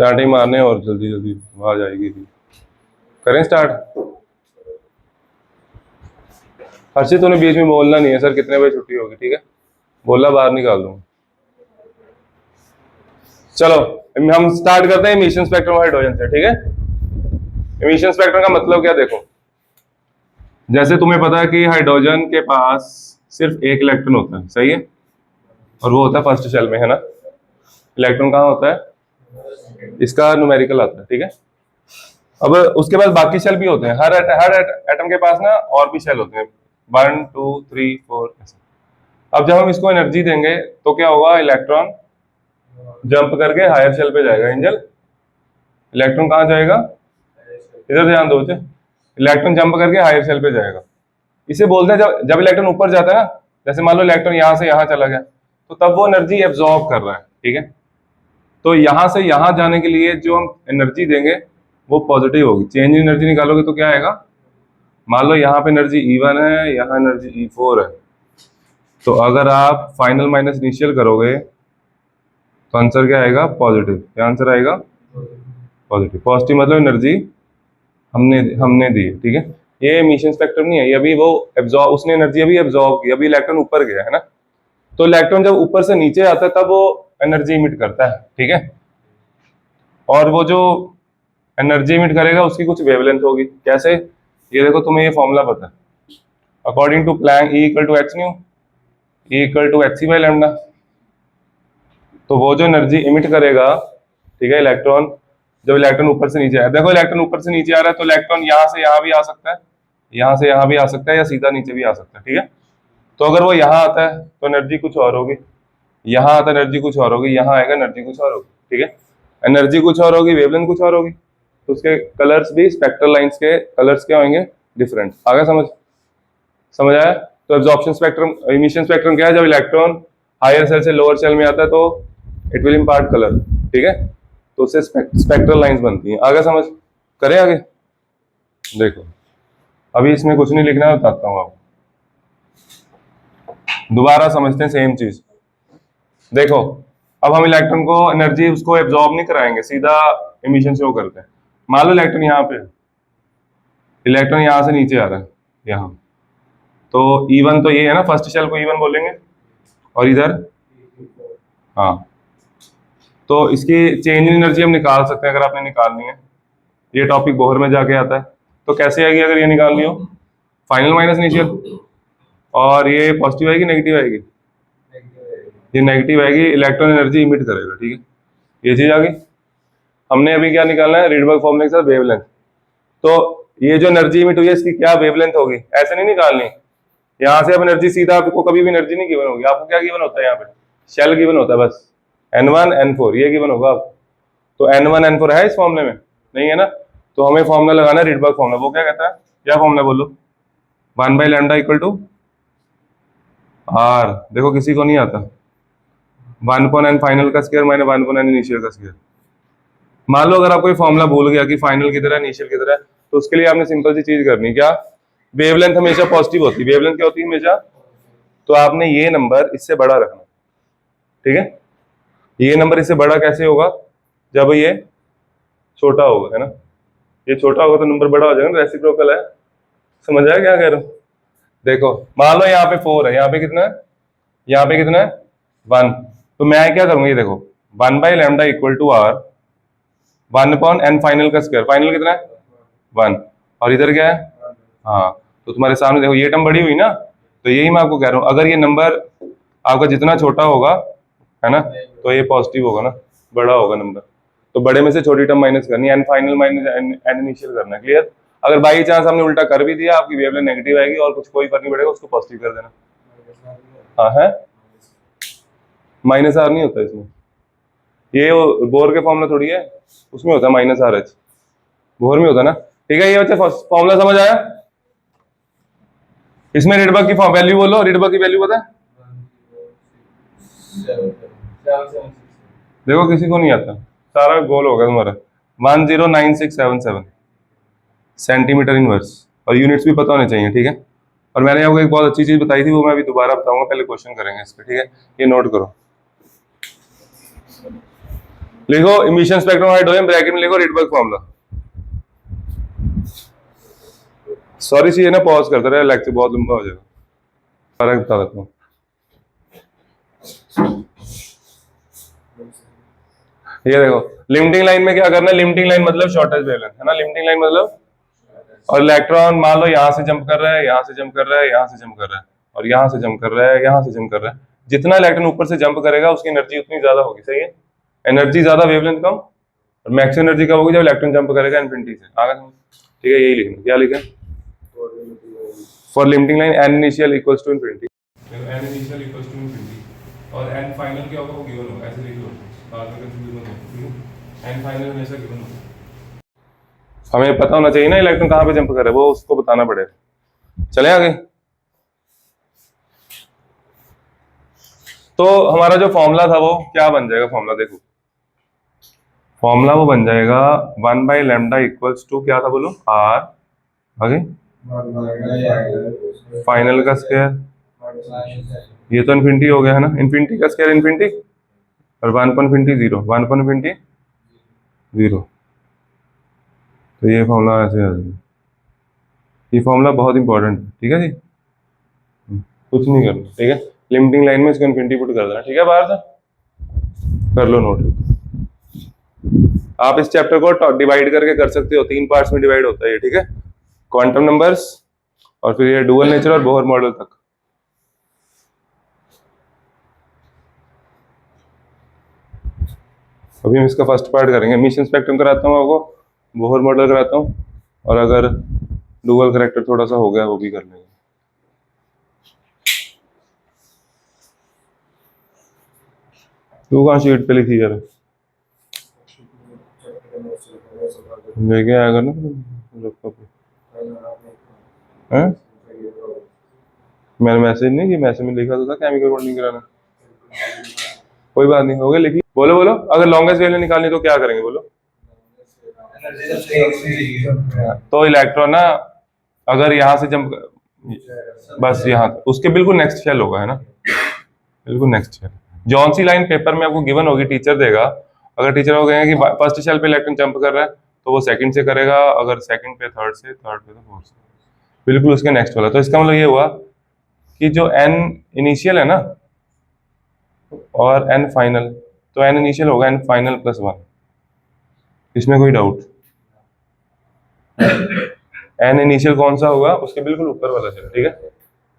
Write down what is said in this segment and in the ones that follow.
Start ही मारने हैं और जल्दी जल्दी आ जाएगी। करें स्टार्ट। हर्षित तूने बीच में बोलना नहीं है, सर कितने बजे छुट्टी होगी, ठीक है? बोलना बाहर निकाल दूंगा। चलो हम स्टार्ट करते हैं इमिशन स्पेक्ट्रम हाइड्रोजन से, ठीक है? इमिशन स्पेक्ट्रम का मतलब क्या, देखो जैसे तुम्हें पता है कि हाइड्रोजन के पास सिर्फ एक इलेक्ट्रॉन होता है, सही है? और वो होता है फर्स्ट शेल में, है ना? इलेक्ट्रॉन कहाँ होता है? इसका न्यूमेरिकल आता है, ठीक है? अब उसके बाद बाकी शेल भी होते हैं, हर एटम के पास ना और भी शेल होते हैं, 1 2 3 4 ऐसे। अब जब हम इसको एनर्जी देंगे तो क्या होगा, इलेक्ट्रॉन जंप करके हायर शेल पे जाएगा। एंजल, इलेक्ट्रॉन कहाँ जाएगा? इधर ध्यान दो बच्चे, इलेक्ट्रॉन जंप करके हायर शेल पे जाएगा। इसे बोलते हैं जब जब इलेक्ट्रॉन ऊपर जाता है ना, जैसे मान लो इलेक्ट्रॉन यहाँ से यहाँ चला गया, तो तब वो एनर्जी एब्जॉर्ब कर रहा है, ठीक है? तो यहाँ से यहाँ जाने के लिए जो हम एनर्जी देंगे वो पॉजिटिव होगी। चेंज इन एनर्जी निकालोगे तो क्या आएगा? मान लो यहाँ पे एनर्जी E1 है, यहाँ एनर्जी E4 है, तो अगर आप फाइनल माइनस इनिशियल करोगे तो आंसर क्या आएगा? पॉजिटिव। क्या आंसर आएगा? पॉजिटिव। पॉजिटिव मतलब एनर्जी हमने दी है, ठीक है? ये इमिशन स्पेक्ट्रम नहीं है, ये अभी वो एब्जॉर्ब, उसने एनर्जी अभी एब्जॉर्ब की, अभी इलेक्ट्रॉन ऊपर गया है ना, तो इलेक्ट्रॉन जब ऊपर से नीचे आता है तब वो एनर्जी इमिट करता है, ठीक है? और वो जो एनर्जी इमिट करेगा उसकी कुछ वेवलेंथ होगी। कैसे? ये देखो, तुम्हें ये फॉर्मूला पता है, according to Planck E equal to H nu, E equal to H C by lambda. तो वो जो एनर्जी इमिट करेगा, ठीक है, इलेक्ट्रॉन, जब इलेक्ट्रॉन ऊपर से नीचे आया, देखो इलेक्ट्रॉन ऊपर से नीचे आ रहा है तो इलेक्ट्रॉन यहाँ से यहाँ भी आ सकता है, यहाँ से यहाँ भी आ सकता है, या सीधा नीचे भी आ सकता है, ठीक है? तो अगर वो यहाँ आता है तो एनर्जी कुछ और होगी, यहाँ आता है एनर्जी कुछ और होगी, यहाँ आएगा एनर्जी कुछ और होगी, ठीक है? एनर्जी कुछ और होगी, वेवलेंथ कुछ और होगी, तो उसके कलर्स भी, स्पेक्ट्रल लाइंस के कलर्स क्या होंगे? डिफरेंट। आगे समझ आया? तो एब्जॉर्प्शन स्पेक्ट्रम, इमिशन स्पेक्ट्रम क्या है? जब इलेक्ट्रॉन हायर सेल से लोअर सेल में आता है तो इट विल इम्पार्ट कलर, ठीक है? तो उससे स्पेक्ट्रल लाइंस बनती हैं। आगे समझ, करें आगे? देखो अभी इसमें कुछ नहीं लिखना है, बताता हूँ आपको, दोबारा समझते हैं सेम चीज। देखो अब हम इलेक्ट्रॉन को एनर्जी उसको एब्जॉर्ब नहीं कराएंगे, सीधा इमिशन शो करते हैं। मान लो इलेक्ट्रॉन यहाँ पे, इलेक्ट्रॉन यहाँ से नीचे आ रहा है यहाँ, तो E1 तो ये है ना, फर्स्ट शेल को E1 बोलेंगे, और इधर हाँ, तो इसकी चेंज इन एनर्जी हम निकाल सकते हैं अगर आपने निकालनी है। ये टॉपिक बोहर में जाके आता है, तो कैसे आएगी अगर ये निकालनी हो? फाइनल माइनस इनिशियल, और ये पॉजिटिव आएगी नेगेटिव आएगी? ये नेगेटिव आएगी, इलेक्ट्रॉन एनर्जी इमिट करेगा, ठीक है? ये चीज आ गई। हमने अभी क्या निकालना है? रीडबर्ग फॉर्मूले के साथ वेवलेंथ। तो ये जो एनर्जी इमिट हुई है इसकी क्या वेवलेंथ होगी? ऐसे नहीं निकालनी, यहाँ से अब एनर्जी सीधा, आपको कभी भी एनर्जी नहीं गिवन होगी। आपको क्या गिवन होता है? यहाँ पे शेल गिवन होता है बस, N1 N4 ये गिवन होगा आपको। तो N1 N4 है इस फॉर्मूले में? नहीं है ना, तो हमें फॉर्मूला लगाना है रीडबर्ग फॉर्मूला। वो क्या कहता है? क्या फॉर्मूला बोलो? 1 by lambda equal to R। देखो किसी को नहीं आता, 1 अपॉन n फाइनल का square minus 1 upon n initial का स्क्वायर। मान लो अगर आपको ये फॉर्मूला भूल गया कि फाइनल किधर है इनिशियल किधर है, तो उसके लिए आपने सिंपल सी चीज करनी, क्या? वेवलेंथ हमेशा पॉजिटिव होती है। वेवलेंथ क्या होती है हमेशा? तो आपने ये नंबर इससे बड़ा रखना, ठीक है? ये नंबर इससे बड़ा कैसे होगा? जब ये छोटा होगा, है ना? ये छोटा होगा तो नंबर बड़ा हो जाएगा, रेसिप्रोकल है। समझ आया क्या कह रहा हूँ? देखो मान लो यहाँ पे 4 है, यहाँ पे कितना है? यहाँ पे कितना है? 1। तो मैं क्या करूंगा, ये देखो 1 by lambda equal to R, 1 upon n final का स्क्वायर। फाइनल कितना है? 1। और इधर क्या है? हाँ, तो तुम्हारे सामने देखो ये टर्म बड़ी हुई ना, तो यही मैं आपको कह रहा हूँ, अगर ये नंबर आपका जितना छोटा होगा, है ना, तो ये पॉजिटिव होगा ना, बड़ा होगा नंबर। तो बड़े में से छोटी टर्म माइनस करनी है, n final minus n initial करना है। क्लियर? अगर बाई चांस हमने उल्टा कर भी दिया, आपकी वेवलेंथ नेगेटिव आएगी और कुछ कोई फर्क नहीं पड़ेगा, उसको पॉजिटिव कर देना। हाँ है, माइनस R नहीं होता इसमें, ये बोर के फॉर्मूला थोड़ी है, उसमें होता है माइनस RH, बोर में होता है ना, ठीक है? ये बच्चे फॉर्मूला समझ आया? इसमें रीडबर्ग की वैल्यू बोलो, रीडबर्ग की वैल्यू पता है? देखो किसी को नहीं आता, सारा गोल होगा तुम्हारा, 109677 सेंटीमीटर इनवर्स, और यूनिट्स भी पता होने चाहिए, ठीक है? और मैंने आपको एक बहुत अच्छी चीज बताई थी, वो मैं अभी दोबारा बताऊंगा, पहले क्वेश्चन करेंगे इस पे, ठीक है? ये नोट करो, लिखो इमिशन स्पेक्ट्रम हाइड्रोजन, ब्रैकेट में लिखो रिडबर्ग फॉर्मूला। सॉरी चाहिए ना, पॉज करते रहे, लेक्चर बहुत लंबा हो जाएगा। फर्क बता देता हूँ। ये देखो लिमिटिंग लाइन में क्या करना है, लिमिटिंग लाइन मतलब शॉर्टेज वेवलेंथ है ना, लिमिटिंग लाइन मतलब, और इलेक्ट्रॉन मान लो यहाँ से जंप कर रहा है, यहाँ से जंप कर रहा है, यहाँ से जंप कर रहा है, और यहाँ से जंप कर रहा है, यहाँ से जंप कर रहा है। जितना इलेक्ट्रॉन ऊपर से जंप करेगा उसकी एनर्जी उतनी ज्यादा होगी, सही है। एनर्जी ज्यादा, वेवलेंथ कम, और मैक्सिमम एनर्जी कब होगी, जब इलेक्ट्रॉन जंप करेगा इनफिनिटी से आगे। ठीक है, यही लिखना। क्या लिखा? For limiting line N initial equals to infinity, N initial equals to infinity, और एन फाइनल क्या होगा वो गिवन होगा, ऐसे लिख लो, बाद में कंफ्यूजन हो जाए। एन फाइनल हमेशा गिवन होगा। हमें पता होना चाहिए ना इलेक्ट्रॉन कहाँ पे जंप कर रहा है, वो उसको बताना पड़ेगा। चले आगे। तो हमारा जो फॉर्मूला था वो क्या बन जाएगा, फॉर्मूला देखो, फॉर्मूला वो बन जाएगा 1/λ इक्वल्स टू क्या था बोलो, आर, आगे फाइनल का स्क्वायर, ये तो इन्फिनिटी हो गया है ना, इन्फिनिटी का स्क्वायर इन्फिनिटी, और 1/∞ 0, 1/∞ 0। तो ये फॉर्मूला ऐसे आ जाएगा। ये फॉर्मूला बहुत इंपॉर्टेंट है, ठीक है जी, कुछ नहीं करना, ठीक है। लिमिटिंग लाइन में इसको इन्फिनिटी पुट कर देना, ठीक है। बाहर से कर लो नोट। आप इस चैप्टर को डिवाइड करके कर सकते हो, 3 पार्ट्स में डिवाइड होता है ये, ठीक है। क्वांटम नंबर्स, और फिर ये डुअल नेचर और बोहर मॉडल तक। अभी हम इसका फर्स्ट पार्ट करेंगे, इमिशन स्पेक्ट्रम कराता हूँ आपको, बोहर मॉडल कराता हूँ, और अगर डुअल करैक्टर थोड़ा सा हो गया वो भी कर लेंगे। तू कहाँ शीट पे लिखी यार, लेके आएगा ना लैपटॉप पे। मैंने मैसेज नहीं किया, मैसेज में लिखा तो था केमिकल बॉन्डिंग कराना। कोई बात नहीं, हो गया, लिखी। बोलो बोलो, अगर लॉन्गेस्ट वेवलेंथ निकालनी तो क्या करेंगे बोलो। तो इलेक्ट्रॉन ना अगर यहाँ से जंप, बस यहाँ उसके बिल्कुल नेक्स्ट शेल होगा, है ना, बिल्कुल नेक्स्ट शेल। जॉन सी लाइन पेपर में आपको गिवन होगी, टीचर देगा। अगर टीचर हो गए कि फर्स्ट शेल पे इलेक्ट्रॉन जंप कर रहा है तो वो सेकंड से करेगा, अगर सेकंड पे थर्ड से, थर्ड पे तो फोर्थ से, बिल्कुल उसके नेक्स्ट वाला। तो इसका मतलब ये हुआ कि जो एन इनिशियल है ना और एन फाइनल, तो एन इनिशियल होगा एन फाइनल प्लस 1, इसमें कोई डाउट? एन इनिशियल कौन सा होगा, उसके बिल्कुल ऊपर वाला चल, ठीक है।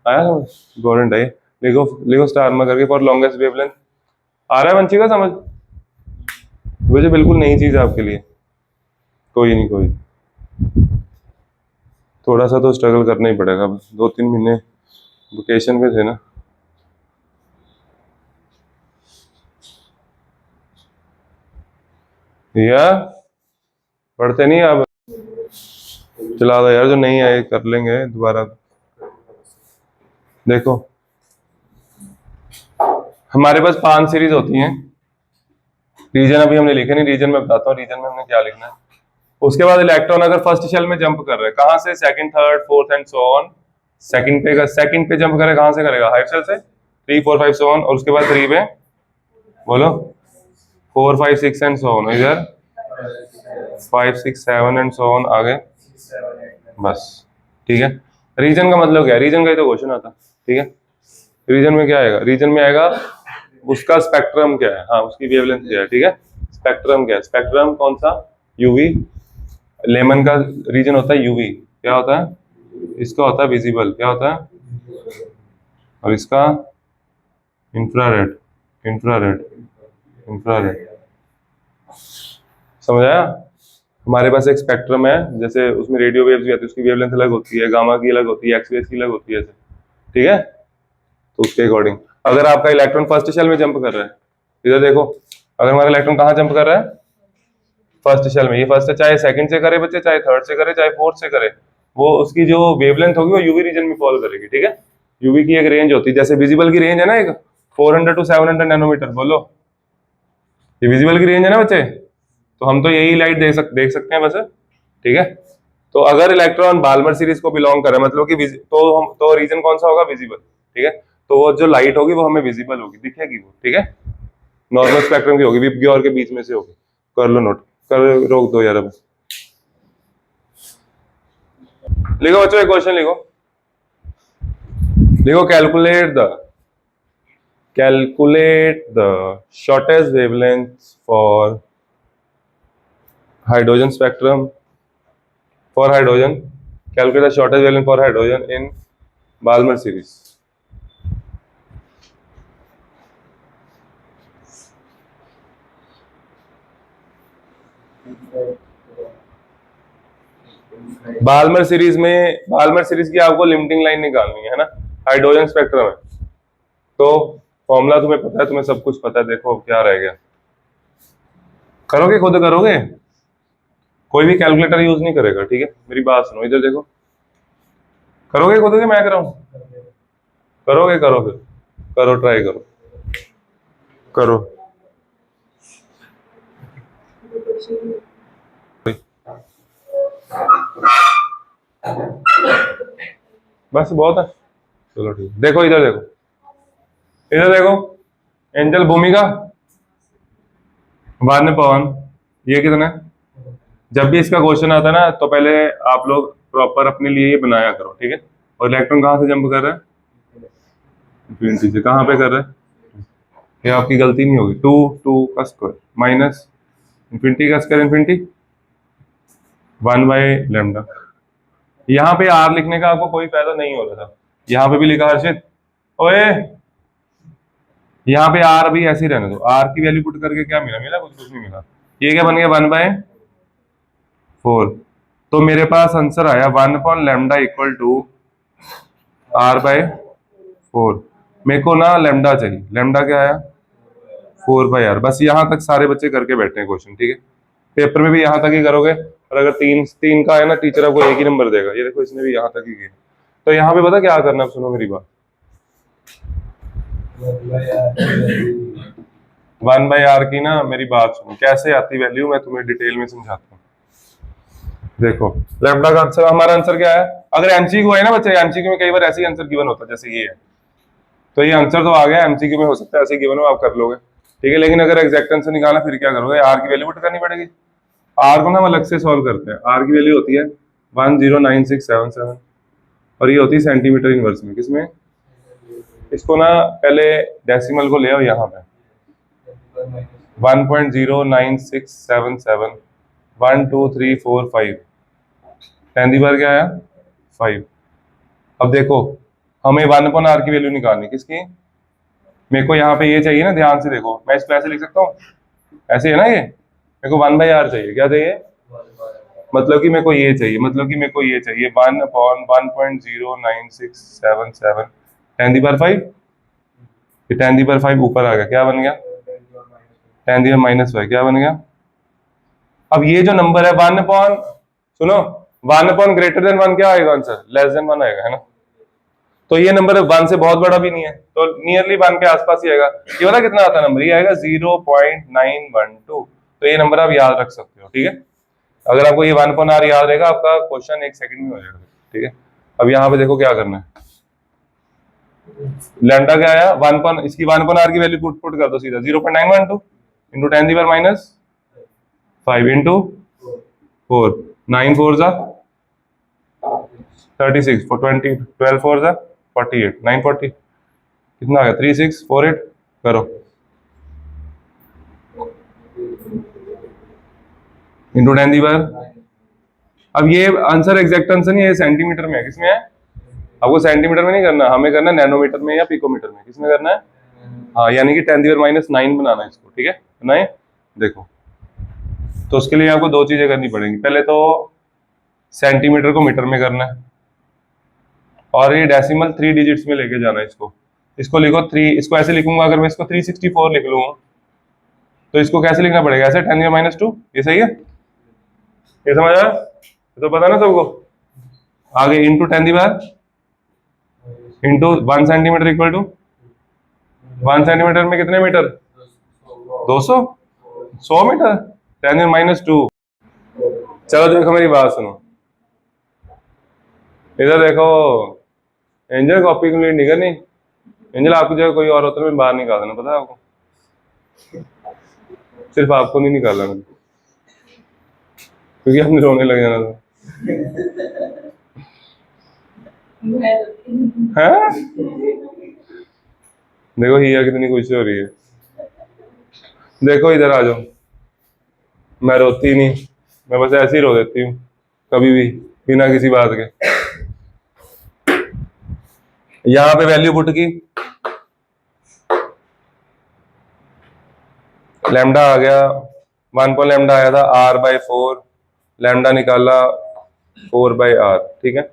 आया समझ, इंपॉर्टेंट है। लिखो लिखो स्टार में करके, फॉर लॉन्गेस्ट वेवलेंथ। आ रहा है वंशिका समझ? मुझे बिल्कुल नई चीज है आपके लिए, कोई नहीं, कोई थोड़ा सा तो स्ट्रगल करना ही पड़ेगा। 2-3 महीने वेकेशन पे थे ना। या पढ़ते नहीं आप, चला दो यार, जो नहीं आए कर लेंगे दोबारा। देखो हमारे पास 5 सीरीज होती हैं। रीजन अभी हमने लिखे नहीं, रीजन में बताता हूँ रीजन में हमने क्या लिखना है। उसके बाद इलेक्ट्रॉन अगर फर्स्ट शेल में जंप कर रहे हैं, कहाँ से, second, third, fourth and so on. Second पे जंप करे, कहाँ से करेगा, हाइट शेल से, 3, 4, 5 सो ऑन, और उसके बाद 3 पे बोलो 4, 5, 6 एंड सो ऑन, इधर 5, 6, 7 एंड सो ऑन आगे, बस, ठीक है। रीजन का मतलब क्या है, रीजन का ही तो क्वेश्चन आता, ठीक है। रीजन में क्या आएगा, रीजन में आएगा उसका स्पेक्ट्रम क्या है, हाँ उसकी वेवलेंथ क्या है, ठीक है। स्पेक्ट्रम क्या है, स्पेक्ट्रम कौन सा, यूवी। लेमन का रीजन होता है यूवी, क्या होता है, इसका होता है विजिबल, क्या होता है, और इसका इंफ्रारेड, इंफ्रारेड, इंफ्रारेड। समझ आया? हमारे पास एक स्पेक्ट्रम है, जैसे उसमें रेडियो वेव्स भी आती है, उसकी वेवलेंथ अलग होती है, गामा की अलग होती है, एक्स की अलग होती है, ठीक है। तो उसके अकॉर्डिंग अगर आपका इलेक्ट्रॉन फर्स्ट शेल में जंप कर रहा है, इधर देखो, अगर हमारा इलेक्ट्रॉन कहाँ जंप कर रहा है, फर्स्ट शेल में, ये फर्स्ट है, चाहे सेकंड से करे बच्चे, चाहे थर्ड से करे, चाहे फोर्थ से करे, वो उसकी जो वेवलेंथ होगी वो यूवी रीजन में फॉल करेगी, ठीक है। यूवी की एक रेंज होती है, जैसे विजिबल की रेंज है ना एक 400 to 700 नैनोमीटर, बोलो ये विजिबल की रेंज है ना बच्चे, तो हम तो यही लाइट देख सकते हैं बस, ठीक है। तो अगर इलेक्ट्रॉन बाल्मर सीरीज को बिलोंग करे, मतलब कि तो रीजन कौन सा होगा, विजिबल, ठीक है। तो वो जो लाइट होगी वो हमें विजिबल होगी, दिखेगी वो, ठीक है, नॉर्मल स्पेक्ट्रम की होगी, विप और के बीच में से होगी। कर लो नोट, कर, रोक दो यार अब। लिखो बच्चों, एक क्वेश्चन लिखो, लिखो calculate the shortest wavelength for hydrogen spectrum, for hydrogen, calculate the shortest wavelength for hydrogen in Balmer series. Balmer series में, बाल्मर सीरीज की आपको लिमिटिंग लाइन निकालनी है ना, हाइड्रोजन स्पेक्ट्रम है, तो फॉर्मूला तुम्हें पता है, तुम्हें सब कुछ पता है। देखो अब क्या रह गया, करोगे, खुद करोगे, कोई भी कैलकुलेटर यूज नहीं करेगा, ठीक है। मेरी बात सुनो, इधर देखो, करोगे खुद के, मैं कराऊं? करोगे, करो फिर, करो, ट्राई करो, करो। बस बहुत है, चलो ठीक। देखो इधर देखो, इधर देखो, एंजल भूमिका, वान पवन, ये कितना है? जब भी इसका क्वेश्चन आता है ना, तो पहले आप लोग प्रॉपर अपने लिए ये बनाया करो, ठीक है। और इलेक्ट्रॉन कहाँ से जंप कर रहा है? इन्फिनिटी से। कहाँ पे कर रहा है? ये आपकी गलती नहीं होगी, 2 का स्क्वायर माइनस इन्फिनिटी का स्क्वायर, इन्फिनिटी 1/λ। यहाँ पे आर लिखने का आपको कोई फायदा नहीं हो रहा था, यहाँ पे भी लिखा हर्षित, ओए यहाँ पे आर भी ऐसे ही रहने दो। आर की वैल्यू पुट करके क्या मिला? मिला कुछ? कुछ नहीं मिला। ये क्या बन गया? 1/4। तो मेरे पास आंसर आया 1/λ इक्वल टू r/4। मेरे को ना लैम्डा चाहिए, लैम्डा क्या आया? 4/r। बस यहाँ तक सारे बच्चे करके बैठे हैं क्वेश्चन, ठीक है। पेपर में भी यहाँ तक ही करोगे, और अगर तीन तीन का है ना, टीचर आपको एक ही नंबर देगा। ये देखो, इसने भी यहाँ तक ही किया। तो यहाँ पे पता क्या करना है, सुनो मेरी बात, 1/r की ना मेरी बात सुनो, कैसे आती वैल्यू मैं तुम्हें डिटेल में समझाता हूँ। देखो लैम्डा का आंसर, हमारा आंसर क्या है? अगर एमसीक्यू है ना बच्चे, एमसीक्यू में कई बार ऐसे ही आंसर गिवन होता है जैसे ये है, तो ये आंसर तो आ गया, एमसीक्यू में हो सकता है ऐसे गिवन हो, आप कर लोगे, ठीक है। लेकिन अगर एग्जैक्ट आंसर निकालना, फिर क्या करोगे? आर की वैल्यू पुट करनी पड़ेगी। आर को ना हम अलग से सॉल्व करते हैं। आर की वैल्यू होती है 109677, और ये होती है सेंटीमीटर इनवर्स में। किसमें? इसको ना पहले डेसिमल को ले आओ यहाँ पे, 1.09677, 1 2 3 4 5, 10 बार क्या आया? 5। अब देखो, हमें 1/r की वैल्यू निकालनी, किसकी? मेरे को यहाँ पे ये चाहिए ना, ध्यान से देखो, मैं इसको ऐसे लिख सकता हूँ, ऐसे है ना, ये मेरे को 1/r चाहिए। क्या चाहिए? मतलब कि मेरे को ये चाहिए, मतलब कि मेरे को ये चाहिए 1/1.09677, 10⁵। ये 10⁵ ऊपर आ गया, क्या बन गया? 10⁻⁻5, क्या बन गया? अब ये जो नंबर है 1 अपॉन, सुनो, 1 अपॉन ग्रेटर देन 1 क्या आएगा आंसर? लेस देन 1 आएगा, है ना। तो ये नंबर 1 से बहुत बड़ा भी नहीं है, तो नियरली 1 के आसपास ही आएगा। ये पता कितना आता है नंबर? ये आएगा 0.912। तो ये नंबर आप याद रख सकते हो, ठीक है। अगर आपको ये 1/r याद रहेगा, आपका क्वेश्चन 1 सेकंड में हो जाएगा, ठीक है। अब यहाँ पे देखो क्या करना है, लैम्डा क्या आया? 1 इसकी 1/r की वैल्यू पुट कर दो सीधा, 0.912 इंटू 10⁻⁻5 इंटू 4, 9 4 जा 36, 20 12 4 जा 48, 940, कितना आ गया? 3648। करो इंटू 10⁻। अब ये आंसर एग्जैक्ट आंसर नहीं है, सेंटीमीटर में है। किसमें है? आपको सेंटीमीटर में नहीं करना, हमें करना नैनोमीटर में या पिकोमीटर में। किसमें करना है? हाँ, यानी कि 10⁻⁹ बनाना है इसको, ठीक है। बनाए, देखो, तो उसके लिए आपको दो चीजें करनी पड़ेंगी। पहले तो सेंटीमीटर को मीटर में करना है, और ये डेसिमल 3 डिजिट्स में लेके जाना है इसको। इसको लिखो 3, इसको ऐसे लिखूंगा, अगर मैं इसको 364 लिख लूँ, तो इसको कैसे लिखना पड़ेगा? ऐसे 10⁻²। ये सही है? ये समझ आया? तो पता ना सबको। आगे into 10 into 1 centimetre equal to 1 centimetre में कितने मीटर? 200, 100 मीटर, 10⁻²। चलो देखो मेरी बात सुनो, इधर देखो, एंजल कॉपी कंप्लीट नहीं करनी। एंजल आपकी जगह कोई और होता है, मैं बाहर निकाल देना, पता है आपको? सिर्फ आपको नहीं निकालना मैंने। क्योंकि हमने रोने लग जाना था। हाँ देखो हिया कितनी खुश हो रही है। देखो इधर आ जाओ, मैं रोती नहीं, मैं बस ऐसे ही रो देती हूँ कभी भी बिना किसी बात के। यहाँ पे वैल्यू पुट की, लैम्डा आ गया 1 लैम्डा आया था r/4, लैम्डा निकाला 4/r। ठीक है,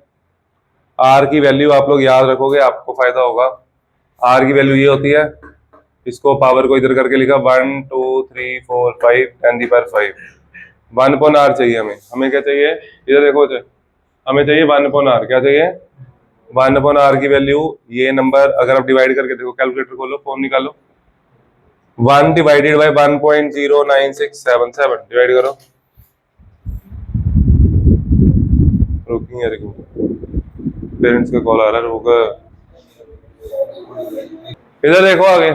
r की वैल्यू आप लोग याद रखोगे आपको फायदा होगा। r की वैल्यू ये होती है, इसको पावर को इधर करके लिखा 1 2 3 4 5 10⁵। 1/r चाहिए हमें, हमें क्या चाहिए, इधर देखो, हमें चाहिए 1/r। क्या चाहिए, 1/r की वैल्यू, ये नंबर अगर आप डिवाइड करके देखो, कैलकुलेटर खोलो, फोन निकालो, 1 डिवाइडेड बाय 1.09677 डिवाइड करो। रुकिए यार, पेरेंट्स का कॉल आ रहा है, रुको। इधर देखो आगे,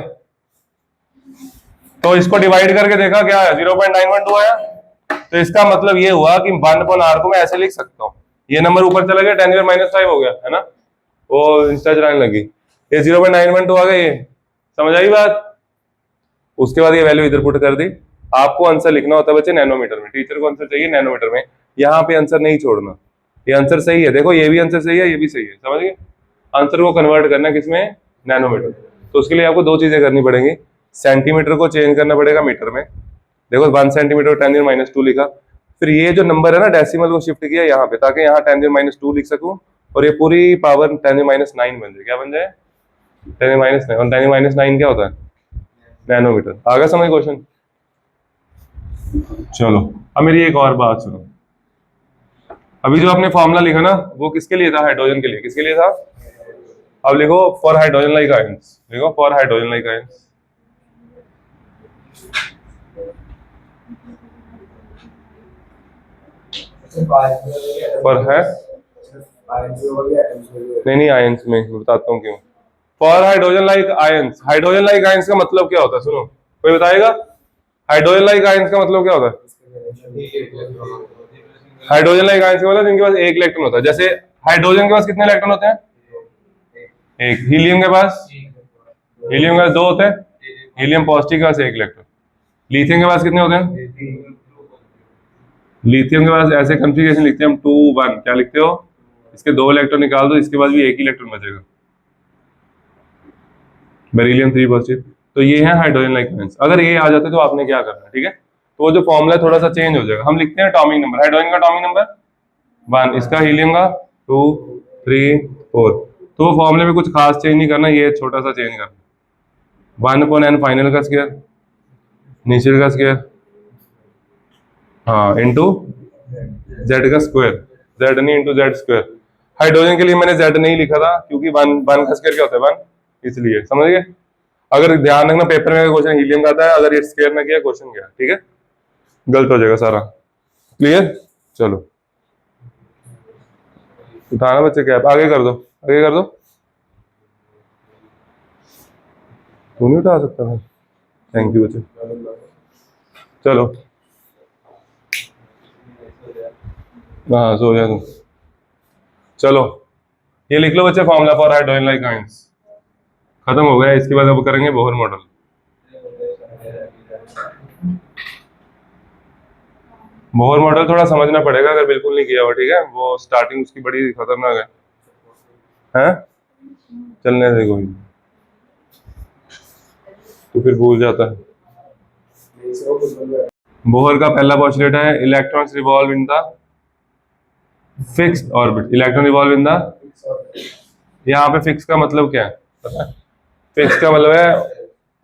तो इसको डिवाइड करके देखा क्या है, 0.912 आया। तो इसका मतलब ये हुआ कि 1/r को मैं ऐसे लिख सकता हूँ, ये नंबर ऊपर चला गया, 10⁻⁻5 हो गया है ना, वो इंस्टा चलाने लगी, ये 0.912 आ गया, ये समझ आई बात। उसके बाद ये वैल्यू इधर पुट कर दी। आपको आंसर लिखना होता है बच्चे नैनोमीटर में, टीचर को आंसर चाहिए नैनोमीटर में, यहाँ पे आंसर नहीं छोड़ना। ये आंसर सही है, देखो ये भी आंसर सही है, ये भी सही है, समझ गए। आंसर को कन्वर्ट करना है किसमें, नैनोमीटर। तो उसके लिए आपको दो चीजें करनी पड़ेंगी, सेंटीमीटर को चेंज करना पड़ेगा मीटर में। देखो 1 सेंटीमीटर 10⁻² लिखा, फिर ये जो नंबर है ना डेसिमल को शिफ्ट किया यहाँ पे, ताकि यहाँ 10⁻² लिख सकूं, और ये पूरी पावर 10⁻9 बन जाए। क्या बन जाए, 10⁻9। और 10⁻9 क्या होता है, नैनोमीटर। आगे समझ क्वेश्चन। चलो अब मेरी एक और बात सुनो, अभी जो आपने फॉर्मूला लिखा ना, वो किसके लिए था, हाइड्रोजन के लिए। किसके लिए था, अब लिखो फॉर हाइड्रोजन लाइक आयंस, लिखो for hydrogen like ions. For है, नहीं आयंस में बताता हूँ क्यों। For hydrogen like ions, hydrogen like ions का मतलब क्या होता है, सुनो कोई बताएगा, हाइड्रोजन लाइक आयंस का मतलब क्या होता है। हाइड्रोजन लाइक आयंस का मतलब जिनके पास एक इलेक्ट्रॉन होता है। जैसे हाइड्रोजन के पास कितने इलेक्ट्रॉन होते हैं, एक। हीलियम के पास, हीलियम के पास 2 होते हैं, हीलियम पॉजिटिव के पास 1 इलेक्ट्रॉन। लिथियम के पास कितने होते हैं, लिथियम के पास ऐसे कॉन्फ़िगरेशन लिखते हैं हम 2 1, क्या लिखते हो, इसके 2 इलेक्ट्रॉन निकाल दो, इसके बाद भी 1 इलेक्ट्रॉन बचेगा। Beryllium 3 positive. तो ये है हाइड्रोजन लाइक आयंस। अगर ये आ जाते तो आपने क्या करना है, ठीक है। तो वो जो फॉर्मूला थोड़ा सा चेंज हो जाएगा, हम लिखते हैं एटॉमिक नंबर, हाइड्रोजन का एटॉमिक नंबर 1, इसका हीलियम का 2 3 4। तो फॉर्मूले में कुछ खास चेंज नहीं करना, ये छोटा सा चेंज करना, 1/n फाइनल का स्क्वायर, इनिशियल का स्क्वायर, हाँ, इंटू जेड का स्क्वायर, जेड नहीं इंटू जेड स्क्वायर। हाइड्रोजन के लिए मैंने जेड नहीं लिखा था, क्योंकि 1 का स्क्वायर क्या होता है 1, इसलिए समझ गए। अगर ध्यान रखना, पेपर में क्वेश्चन हीलियम का आता है, अगर ये स्क्वायर ना किया क्वेश्चन गया, ठीक है, गलत हो जाएगा सारा। क्लियर, चलो उठाना बच्चे कैप, आगे कर दो, आगे कर दो। तू नहीं उठा सकता था, थैंक यू बच्चे। चलो हाँ सो जा तुम। चलो ये लिख लो बच्चे, formula for hydrogen like ions खत्म हो गया। इसके बाद अब करेंगे बोहर मॉडल। बोहर मॉडल थोड़ा समझना पड़ेगा, अगर बिल्कुल नहीं किया हुआ, ठीक है, वो स्टार्टिंग उसकी बड़ी खतरनाक है, हैं? चलने दे कोई, तो फिर भूल जाता है। बोहर का पहला पोस्टुलेट है, electrons revolve in the fixed orbit, electron revolve in the, यहाँ पे फिक्स का मतलब क्या है पता है, फिक्स का मतलब है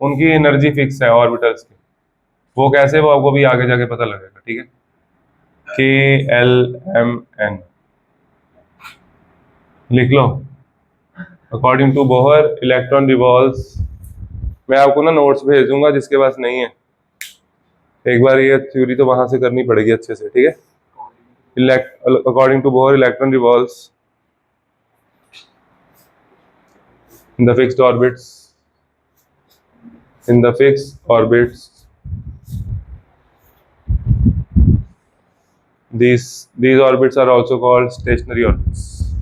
उनकी एनर्जी फिक्स है ऑर्बिटल्स की, वो कैसे, वो आपको भी आगे जाके पता लगेगा, ठीक है। KLMN लिख लो, according to Bohr electron revolves. मैं आपको ना नोट्स भेज दूंगा, जिसके पास नहीं है, एक बार ये थ्योरी तो वहां से करनी पड़ेगी अच्छे से, ठीक है। According to Bohr, electron revolves in the fixed orbits, in the fixed orbits these orbits are also called stationary orbits.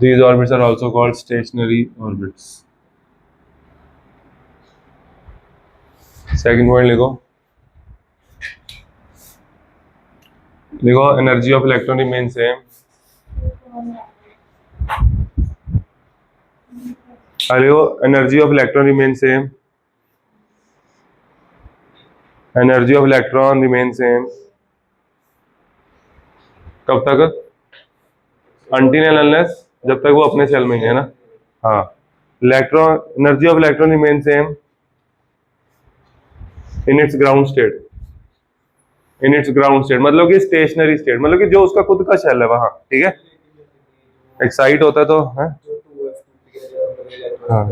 These orbits are also called stationary orbits. Second point लिखो energy of electron remain same. लिखो energy of electron remain same. Energy of electron remain same कब तक? Until and unless, जब तक वो अपने cell में ही है ना. हाँ, electron energy of electron remain same in its ground state. In its ground state मतलब कि स्टेशनरी स्टेट, मतलब कि जो उसका खुद का शेल है वहां. ठीक है, एक्साइट होता है तो है. हाँ,